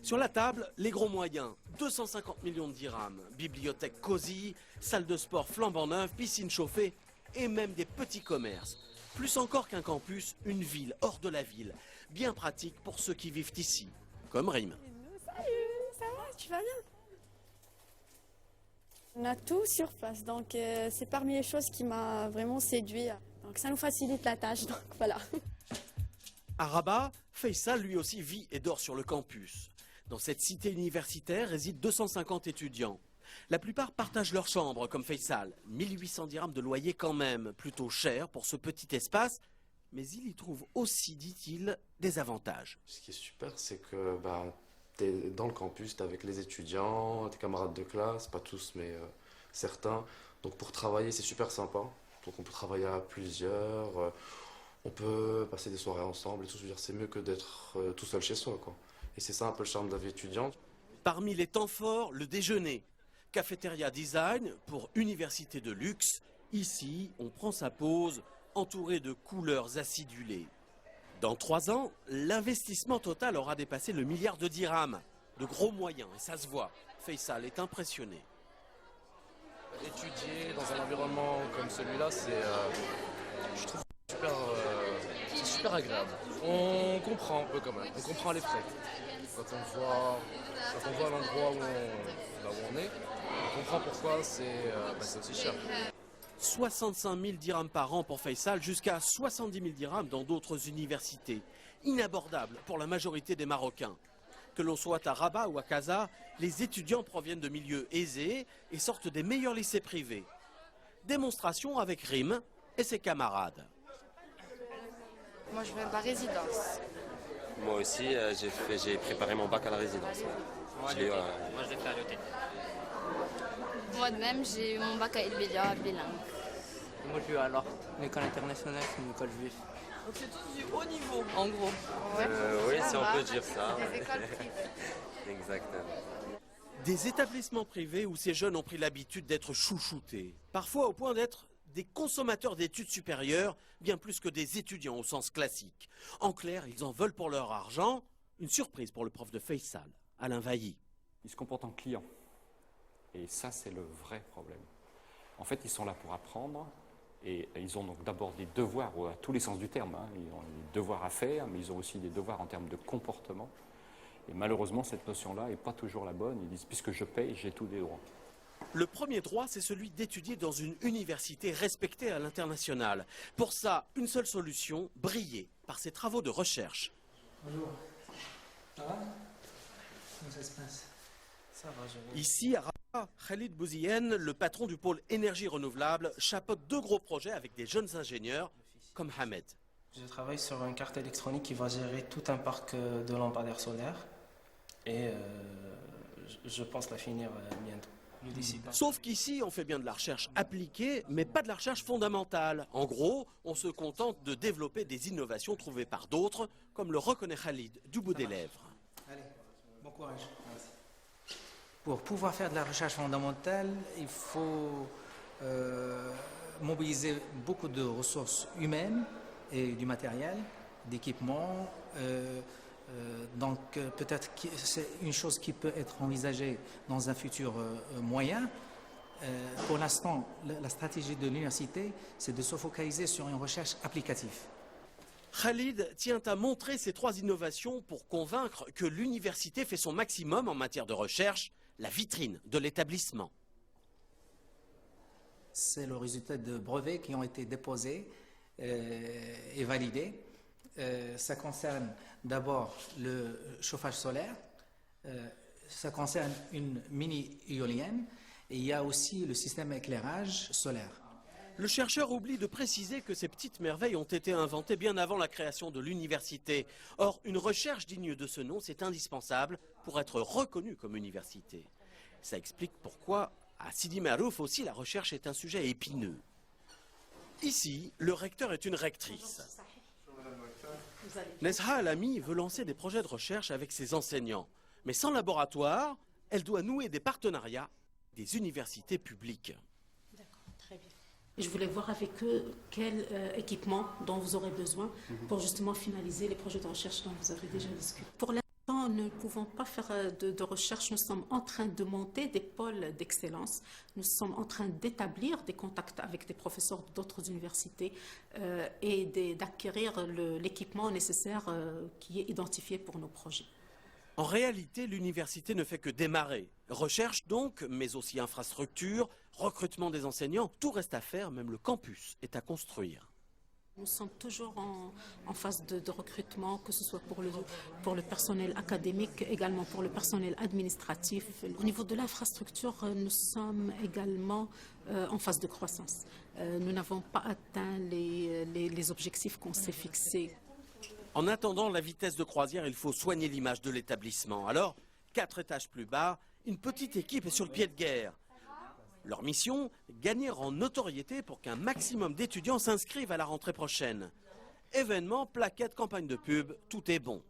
C: Sur la table, les gros moyens, 250 millions de dirhams, bibliothèque cosy, salle de sport flambant neuve, piscine chauffée et même des petits commerces. Plus encore qu'un campus, une ville hors de la ville, bien pratique pour ceux qui vivent ici, comme Rim.
O: Salut, ça va, tu vas bien? On a tout sur place, donc c'est parmi les choses qui m'a vraiment séduit. Donc ça nous facilite la tâche, donc voilà.
C: À Rabat, Faisal lui aussi vit et dort sur le campus. Dans cette cité universitaire résident 250 étudiants. La plupart partagent leur chambre, comme Faisal. 1800 dirhams de loyer quand même, plutôt cher pour ce petit espace. Mais il y trouve aussi, dit-il, des avantages.
L: Ce qui est super, c'est que tu es dans le campus, tu es avec les étudiants, tes camarades de classe, pas tous, mais certains. Donc pour travailler, c'est super sympa. Donc on peut travailler à plusieurs, on peut passer des soirées ensemble et tout. Je veux dire, c'est mieux que d'être tout seul chez soi, quoi. Et c'est ça un peu le charme de la vie étudiante.
C: Parmi les temps forts, le déjeuner. Cafétéria design pour université de luxe. Ici, on prend sa pause, entouré de couleurs acidulées. Dans 3 ans, l'investissement total aura dépassé le 1 milliard de dirhams. De gros moyens, et ça se voit. Faisal est impressionné.
L: Étudier dans un environnement comme celui-là, je trouve c'est super agréable. On comprend un peu quand même, on comprend les frais. Quand on voit l'endroit où on est, on comprend pourquoi c'est aussi cher.
C: 65 000 dirhams par an pour Faisal, jusqu'à 70 000 dirhams dans d'autres universités. Inabordable pour la majorité des Marocains. Que l'on soit à Rabat ou à Casa, les étudiants proviennent de milieux aisés et sortent des meilleurs lycées privés. Démonstration avec Rim et ses camarades.
H: Moi, je viens de la résidence.
P: Moi aussi, j'ai préparé mon bac à la résidence.
Q: Moi, je l'ai fait à l'ET.
H: Moi de même, j'ai eu mon bac à Ilbelia, bilingue.
Q: Moi, je l'ai eu à l'ORT, l'école internationale, c'est une école juive.
U: Donc c'est tous du haut niveau, en gros.
P: Oui, si on peut dire ça.
H: Des écoles privées.
P: Exactement.
C: Des établissements privés où ces jeunes ont pris l'habitude d'être chouchoutés. Parfois au point d'être des consommateurs d'études supérieures, bien plus que des étudiants au sens classique. En clair, ils en veulent pour leur argent. Une surprise pour le prof de Faisal, Alain Vailly.
T: Ils se comportent en clients. Et ça, c'est le vrai problème. En fait, ils sont là pour apprendre
K: Et ils ont donc d'abord des devoirs, à tous les sens du terme, hein. Ils ont des devoirs à faire, mais ils ont aussi des devoirs en termes de comportement. Et malheureusement, cette notion-là n'est pas toujours la bonne. Ils disent, puisque je paye, j'ai tous des droits.
C: Le premier droit, c'est celui d'étudier dans une université respectée à l'international. Pour ça, une seule solution, briller par ses travaux de recherche.
Q: Bonjour. Ça va? Comment ça se passe? Ça va, je vais.
C: Ici, à Rabat, Khalid Bouzien, le patron du pôle énergie renouvelable, chapeaute 2 gros projets avec des jeunes ingénieurs comme Hamed.
Q: Je travaille sur une carte électronique qui va gérer tout un parc de lampadaires solaires. Et je pense la finir bientôt.
C: Sauf qu'ici, on fait bien de la recherche appliquée, mais pas de la recherche fondamentale. En gros, on se contente de développer des innovations trouvées par d'autres, comme le reconnaît Khalid du bout des lèvres.
Q: Allez, bon courage. Pour pouvoir faire de la recherche fondamentale, il faut mobiliser beaucoup de ressources humaines et du matériel, d'équipements. Donc peut-être que c'est une chose qui peut être envisagée dans un futur moyen. Pour l'instant, la stratégie de l'université, c'est de se focaliser sur une recherche applicative.
C: Khalid tient à montrer ces 3 innovations pour convaincre que l'université fait son maximum en matière de recherche, la vitrine de l'établissement.
Q: C'est le résultat de brevets qui ont été déposés et validés. Ça concerne d'abord le chauffage solaire, ça concerne une mini-éolienne et il y a aussi le système éclairage solaire.
C: Le chercheur oublie de préciser que ces petites merveilles ont été inventées bien avant la création de l'université. Or, une recherche digne de ce nom, c'est indispensable pour être reconnue comme université. Ça explique pourquoi, à Sidi Marouf aussi, la recherche est un sujet épineux. Ici, le recteur est une rectrice. Nesha Alami veut lancer des projets de recherche avec ses enseignants. Mais sans laboratoire, elle doit nouer des partenariats avec des universités publiques.
N: D'accord, très bien. Je voulais voir avec eux quel équipement dont vous aurez besoin pour justement finaliser les projets de recherche dont vous avez déjà discuté. Pour l'instant, nous ne pouvons pas faire de recherche. Nous sommes en train de monter des pôles d'excellence. Nous sommes en train d'établir des contacts avec des professeurs d'autres universités et d'acquérir l'équipement nécessaire qui est identifié pour nos projets.
C: En réalité, l'université ne fait que démarrer. Recherche donc, mais aussi infrastructure, recrutement des enseignants, tout reste à faire, même le campus est à construire.
N: Nous sommes toujours en phase de recrutement, que ce soit pour le personnel académique, également pour le personnel administratif. Au niveau de l'infrastructure, nous sommes également en phase de croissance. Nous n'avons pas atteint les objectifs qu'on s'est fixés.
C: En attendant la vitesse de croisière, il faut soigner l'image de l'établissement. Alors, 4 étages plus bas, une petite équipe est sur le pied de guerre. Leur mission, gagner en notoriété pour qu'un maximum d'étudiants s'inscrivent à la rentrée prochaine. Événements, plaquettes, campagne de pub, tout est bon.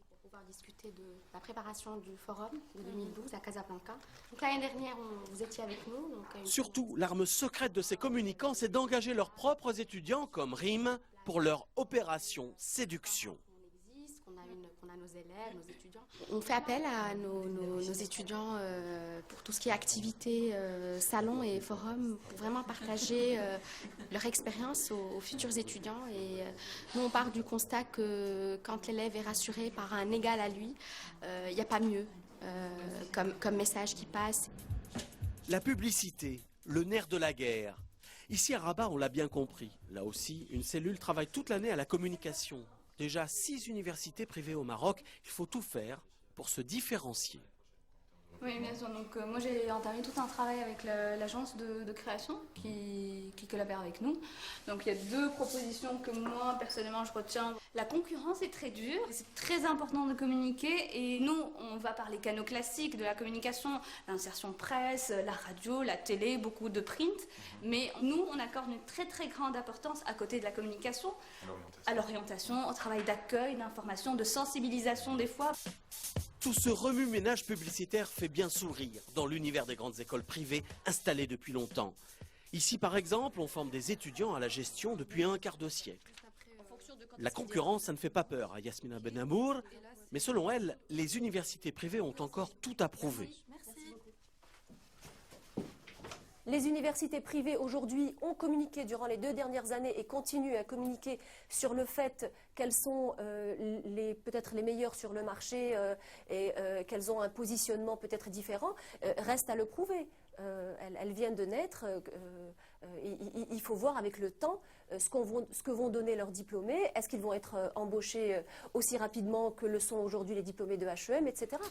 R: Pour pouvoir discuter de la préparation du forum de 2012 à Casablanca. Donc l'année dernière, vous étiez avec nous.
C: Surtout, l'arme secrète de ces communicants, c'est d'engager leurs propres étudiants comme RIM pour leur opération séduction.
R: Qu'on a nos élèves, nos étudiants. On fait appel à nos étudiants pour tout ce qui est activités, salons et forums, pour vraiment partager leur expérience aux futurs étudiants. Et nous, on part du constat que quand l'élève est rassuré par un égal à lui, il n'y a pas mieux comme message qui passe.
C: La publicité, le nerf de la guerre. Ici à Rabat, on l'a bien compris. Là aussi, une cellule travaille toute l'année à la communication. Déjà 6 universités privées au Maroc, il faut tout faire pour se différencier.
H: Oui, bien sûr. Donc, moi, j'ai entamé tout un travail avec l'agence de création qui collabore avec nous. Donc, il y a 2 propositions que moi, personnellement, je retiens. La concurrence est très dure. C'est très important de communiquer. Et nous, on va par les canaux classiques de la communication, l'insertion presse, la radio, la télé, beaucoup de print. Mais nous, on accorde une très, très grande importance à côté de la communication, à l'orientation, au travail d'accueil, d'information, de sensibilisation des fois.
C: Tout ce remue-ménage publicitaire fait bien sourire dans l'univers des grandes écoles privées installées depuis longtemps. Ici, par exemple, on forme des étudiants à la gestion depuis un quart de siècle. La concurrence, ça ne fait pas peur à Yasmina Benamour, mais selon elle, les universités privées ont encore tout à prouver.
G: Les universités privées aujourd'hui ont communiqué durant les 2 dernières années et continuent à communiquer sur le fait qu'elles sont peut-être les meilleures sur le marché et qu'elles ont un positionnement peut-être différent. Reste à le prouver. Elles viennent de naître. Il faut voir avec le temps ce que vont donner leurs diplômés. Est-ce qu'ils vont être embauchés aussi rapidement que le sont aujourd'hui les diplômés de HEM, etc.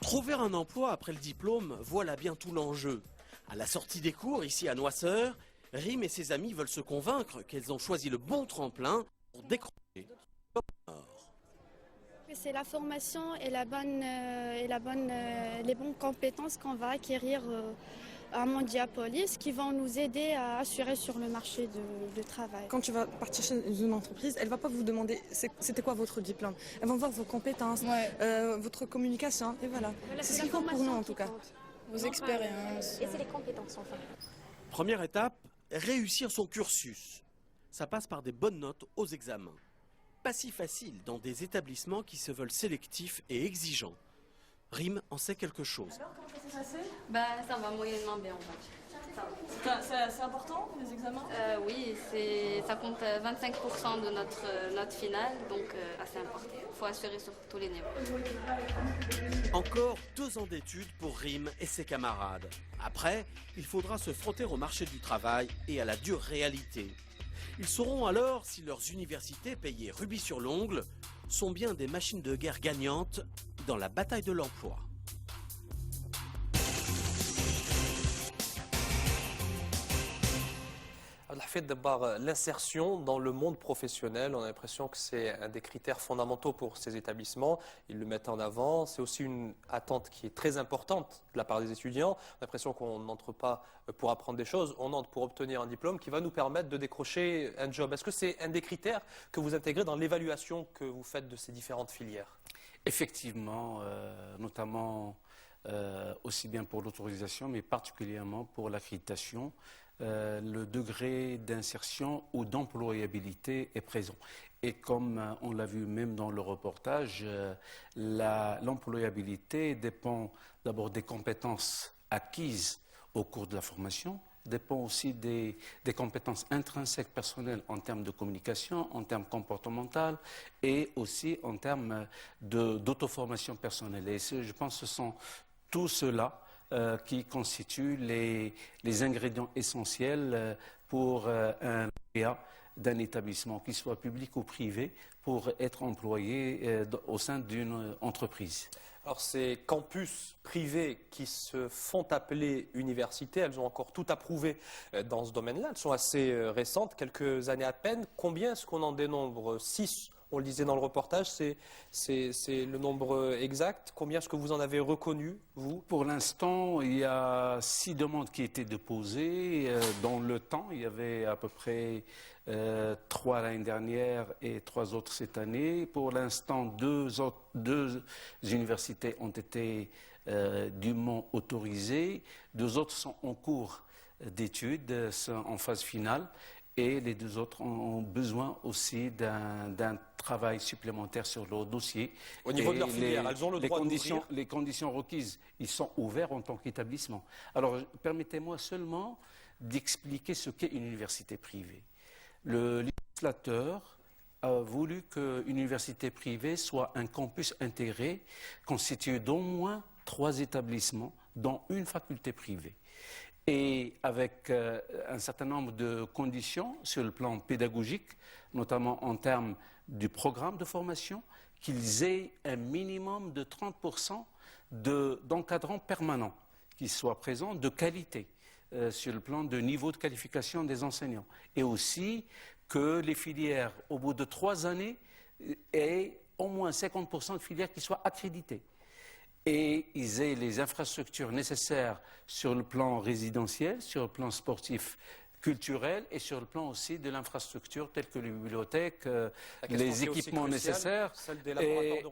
C: Trouver un emploi après le diplôme, voilà bien tout l'enjeu. À la sortie des cours, ici à Noisseur, Rim et ses amis veulent se convaincre qu'elles ont choisi le bon tremplin pour décrocher.
O: C'est la formation et les bonnes compétences qu'on va acquérir à Mondiapolis qui vont nous aider à assurer sur le marché de travail.
M: Quand tu vas partir chez une entreprise, elle ne va pas vous demander c'était quoi votre diplôme. Elle va voir vos compétences, votre communication, et voilà. C'est ce qu'il faut pour nous en tout cas.
O: Vos expériences.
R: Et c'est les compétences enfin.
C: Première étape, réussir son cursus. Ça passe par des bonnes notes aux examens. Pas si facile dans des établissements qui se veulent sélectifs et exigeants. Rim en sait quelque chose.
U: Alors, comment ça s'est passé?
H: Ça va moyennement bien, on va dire.
U: C'est important, les examens?
H: Oui, ça compte 25% de notre note finale, donc assez important. Il faut assurer sur tous les niveaux.
C: Encore 2 ans d'études pour Rim et ses camarades. Après, il faudra se frotter au marché du travail et à la dure réalité. Ils sauront alors si leurs universités payées rubis sur l'ongle sont bien des machines de guerre gagnantes dans la bataille de l'emploi.
E: D'abord, l'insertion dans le monde professionnel, on a l'impression que c'est un des critères fondamentaux pour ces établissements. Ils le mettent en avant. C'est aussi une attente qui est très importante de la part des étudiants. On a l'impression qu'on n'entre pas pour apprendre des choses, on entre pour obtenir un diplôme qui va nous permettre de décrocher un job. Est-ce que c'est un des critères que vous intégrez dans l'évaluation que vous faites de ces différentes filières?
F: Effectivement, notamment aussi bien pour l'autorisation, mais particulièrement pour l'accréditation. Le degré d'insertion ou d'employabilité est présent. Et comme on l'a vu même dans le reportage, l'employabilité dépend d'abord des compétences acquises au cours de la formation, dépend aussi des compétences intrinsèques personnelles en termes de communication, en termes comportementaux et aussi en termes d'auto-formation personnelle. Et je pense que ce sont tout cela qui constituent les ingrédients essentiels pour un lauréat d'un établissement, qu'il soit public ou privé, pour être employé au sein d'une entreprise.
E: Alors ces campus privés qui se font appeler universités, elles ont encore tout à prouver dans ce domaine-là. Elles sont assez récentes, quelques années à peine. Combien est-ce qu'on en dénombre? 6. On le disait dans le reportage, c'est le nombre exact. Combien est-ce que vous en avez reconnu, vous?
F: Pour l'instant, il y a 6 demandes qui étaient déposées. Dans le temps, il y avait à peu près 3 l'année dernière et 3 autres cette année. Pour l'instant, 2 universités ont été dûment autorisées. 2 autres sont en cours d'études, sont en phase finale. Et les 2 autres ont besoin aussi d'un travail supplémentaire sur leur dossier.
E: Au niveau de leur filière, elles ont le droit d'ouvrir.
F: Les conditions requises, ils sont ouverts en tant qu'établissement. Alors, permettez-moi seulement d'expliquer ce qu'est une université privée. Le législateur a voulu qu'une université privée soit un campus intégré constitué d'au moins 3 établissements, dont une faculté privée. Et avec un certain nombre de conditions sur le plan pédagogique, notamment en termes du programme de formation, qu'ils aient un minimum de 30% d'encadrants permanents qui soient présents de qualité sur le plan de niveau de qualification des enseignants. Et aussi que les filières, au bout de 3 années, aient au moins 50% de filières qui soient accréditées. Et ils aient les infrastructures nécessaires sur le plan résidentiel, sur le plan sportif, culturel et sur le plan aussi de l'infrastructure telle que les bibliothèques, les équipements nécessaires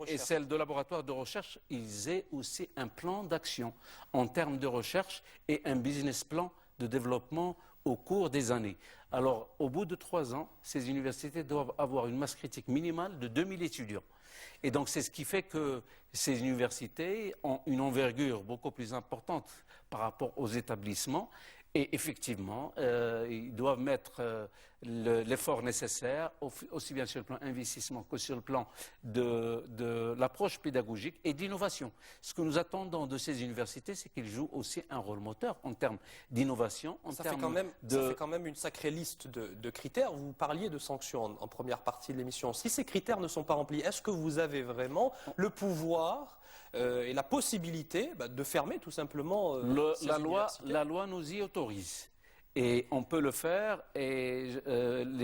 F: et celle de laboratoire de recherche. Ils aient aussi un plan d'action en termes de recherche et un business plan de développement au cours des années. Alors, au bout de 3 ans, ces universités doivent avoir une masse critique minimale de 2000 étudiants. Et donc, c'est ce qui fait que ces universités ont une envergure beaucoup plus importante par rapport aux établissements Et effectivement, ils doivent mettre l'effort nécessaire, aussi bien sur le plan investissement que sur le plan de l'approche pédagogique et d'innovation. Ce que nous attendons de ces universités, c'est qu'ils jouent aussi un rôle moteur en termes d'innovation.
E: Ça fait quand même une sacrée liste de critères. Vous parliez de sanctions en première partie de l'émission. Si ces critères ne sont pas remplis, est-ce que vous avez vraiment le pouvoir et la possibilité de fermer tout simplement ces universités?
F: La loi nous y autorise. Et on peut le faire, et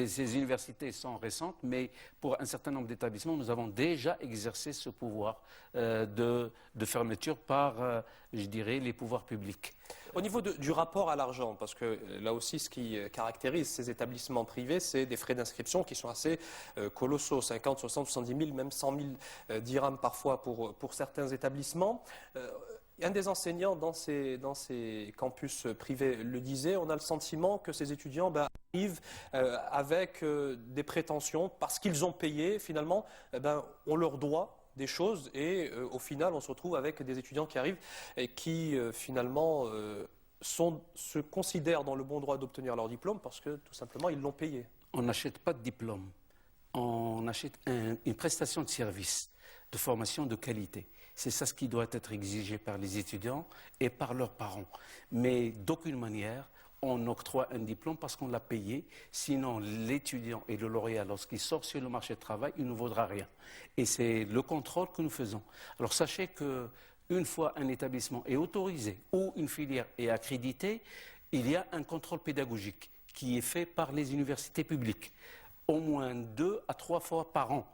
F: ces universités sont récentes, mais pour un certain nombre d'établissements, nous avons déjà exercé ce pouvoir de fermeture par, je dirais, les pouvoirs publics.
E: Au niveau du rapport à l'argent, parce que là aussi, ce qui caractérise ces établissements privés, c'est des frais d'inscription qui sont assez colossaux, 50, 60, 70 000, même 100 000 dirhams parfois pour certains établissements. Un des enseignants dans ces campus privés le disait, on a le sentiment que ces étudiants arrivent avec des prétentions parce qu'ils ont payé, finalement, on leur doit des choses et au final on se retrouve avec des étudiants qui arrivent et qui finalement se considèrent dans le bon droit d'obtenir leur diplôme parce que tout simplement ils l'ont payé.
F: On n'achète pas de diplôme, on achète une prestation de service, de formation de qualité. C'est ça ce qui doit être exigé par les étudiants et par leurs parents. Mais d'aucune manière, on octroie un diplôme parce qu'on l'a payé. Sinon, l'étudiant et le lauréat, lorsqu'il sort sur le marché du travail, il ne vaudra rien. Et c'est le contrôle que nous faisons. Alors sachez qu'une fois un établissement est autorisé ou une filière est accréditée, il y a un contrôle pédagogique qui est fait par les universités publiques, au moins 2 à 3 fois par an.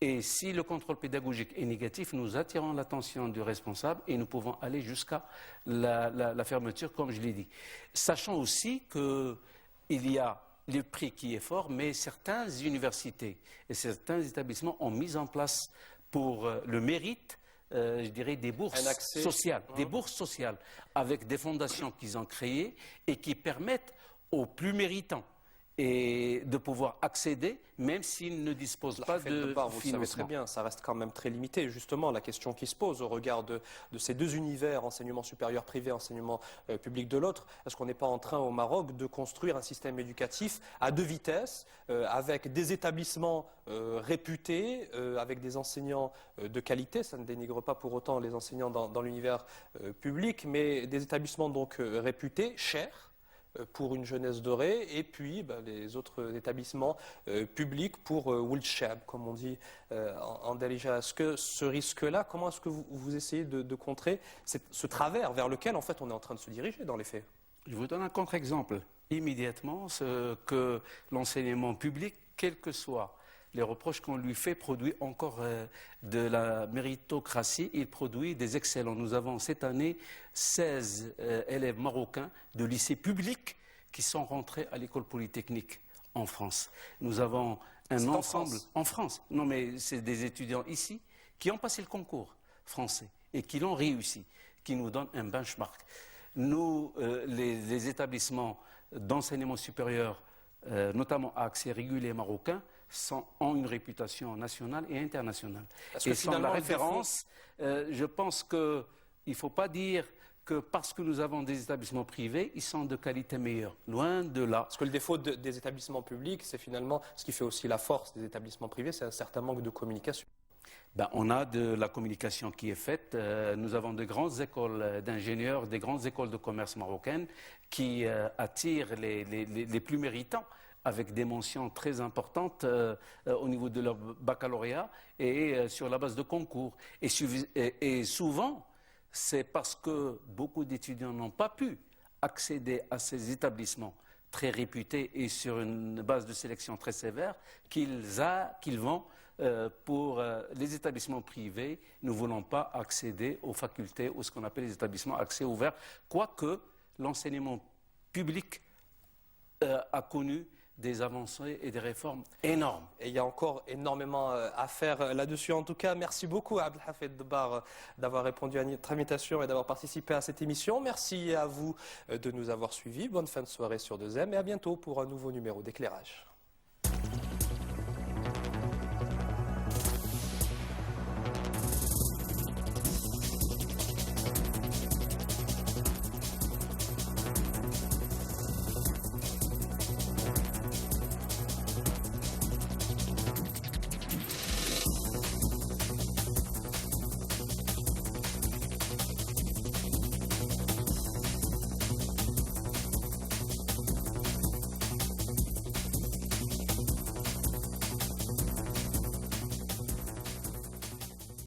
F: Et si le contrôle pédagogique est négatif, nous attirons l'attention du responsable et nous pouvons aller jusqu'à la fermeture, comme je l'ai dit. Sachant aussi qu'il y a le prix qui est fort, mais certaines universités et certains établissements ont mis en place pour le mérite, je dirais, des bourses sociales, des bourses sociales avec des fondations qu'ils ont créées et qui permettent aux plus méritants et de pouvoir accéder, même s'ils ne disposent pas de financement.
E: Vous le savez très bien, ça reste quand même très limité. Justement, la question qui se pose au regard de ces deux univers, enseignement supérieur privé, enseignement public de l'autre, est-ce qu'on n'est pas en train au Maroc de construire un système éducatif à 2 vitesses, avec des établissements réputés, avec des enseignants de qualité, ça ne dénigre pas pour autant les enseignants dans l'univers public, mais des établissements donc réputés, chers, pour une jeunesse dorée, et puis les autres établissements publics pour Wildshab, comme on dit en Darija. Est-ce que ce risque-là, comment est-ce que vous essayez de contrer ce travers vers lequel en fait on est en train de se diriger dans les faits?
F: Je vous donne un contre-exemple. Immédiatement, ce que l'enseignement public, quel que soit les reproches qu'on lui fait, produit encore de la méritocratie, il produit des excellents. Nous avons cette année 16 élèves marocains de lycées publics qui sont rentrés à l'école polytechnique en France. Nous avons un ensemble en France. Non, mais c'est des étudiants ici qui ont passé le concours français et qui l'ont réussi, qui nous donnent un benchmark. Nous, les établissements d'enseignement supérieur, notamment à accès régulier marocains, ont une réputation nationale et internationale. Et sans la référence, je pense qu'il ne faut pas dire que parce que nous avons des établissements privés, ils sont de qualité meilleure. Loin de là.
E: Parce que le défaut des établissements publics, c'est finalement ce qui fait aussi la force des établissements privés, c'est un certain manque de communication.
F: On a de la communication qui est faite. Nous avons de grandes écoles d'ingénieurs, des grandes écoles de commerce marocaines qui attirent les plus méritants, avec des mentions très importantes au niveau de leur baccalauréat et sur la base de concours. Et souvent, c'est parce que beaucoup d'étudiants n'ont pas pu accéder à ces établissements très réputés et sur une base de sélection très sévère qu'ils vont pour les établissements privés. Nous ne voulons pas accéder aux facultés ou ce qu'on appelle les établissements accès ouvert, quoique l'enseignement public a connu des avancées et des réformes énormes.
E: Et il y a encore énormément à faire là-dessus. En tout cas, merci beaucoup à Abdelhafed Dbar d'avoir répondu à notre invitation et d'avoir participé à cette émission. Merci à vous de nous avoir suivis. Bonne fin de soirée sur 2M et à bientôt pour un nouveau numéro d'éclairage.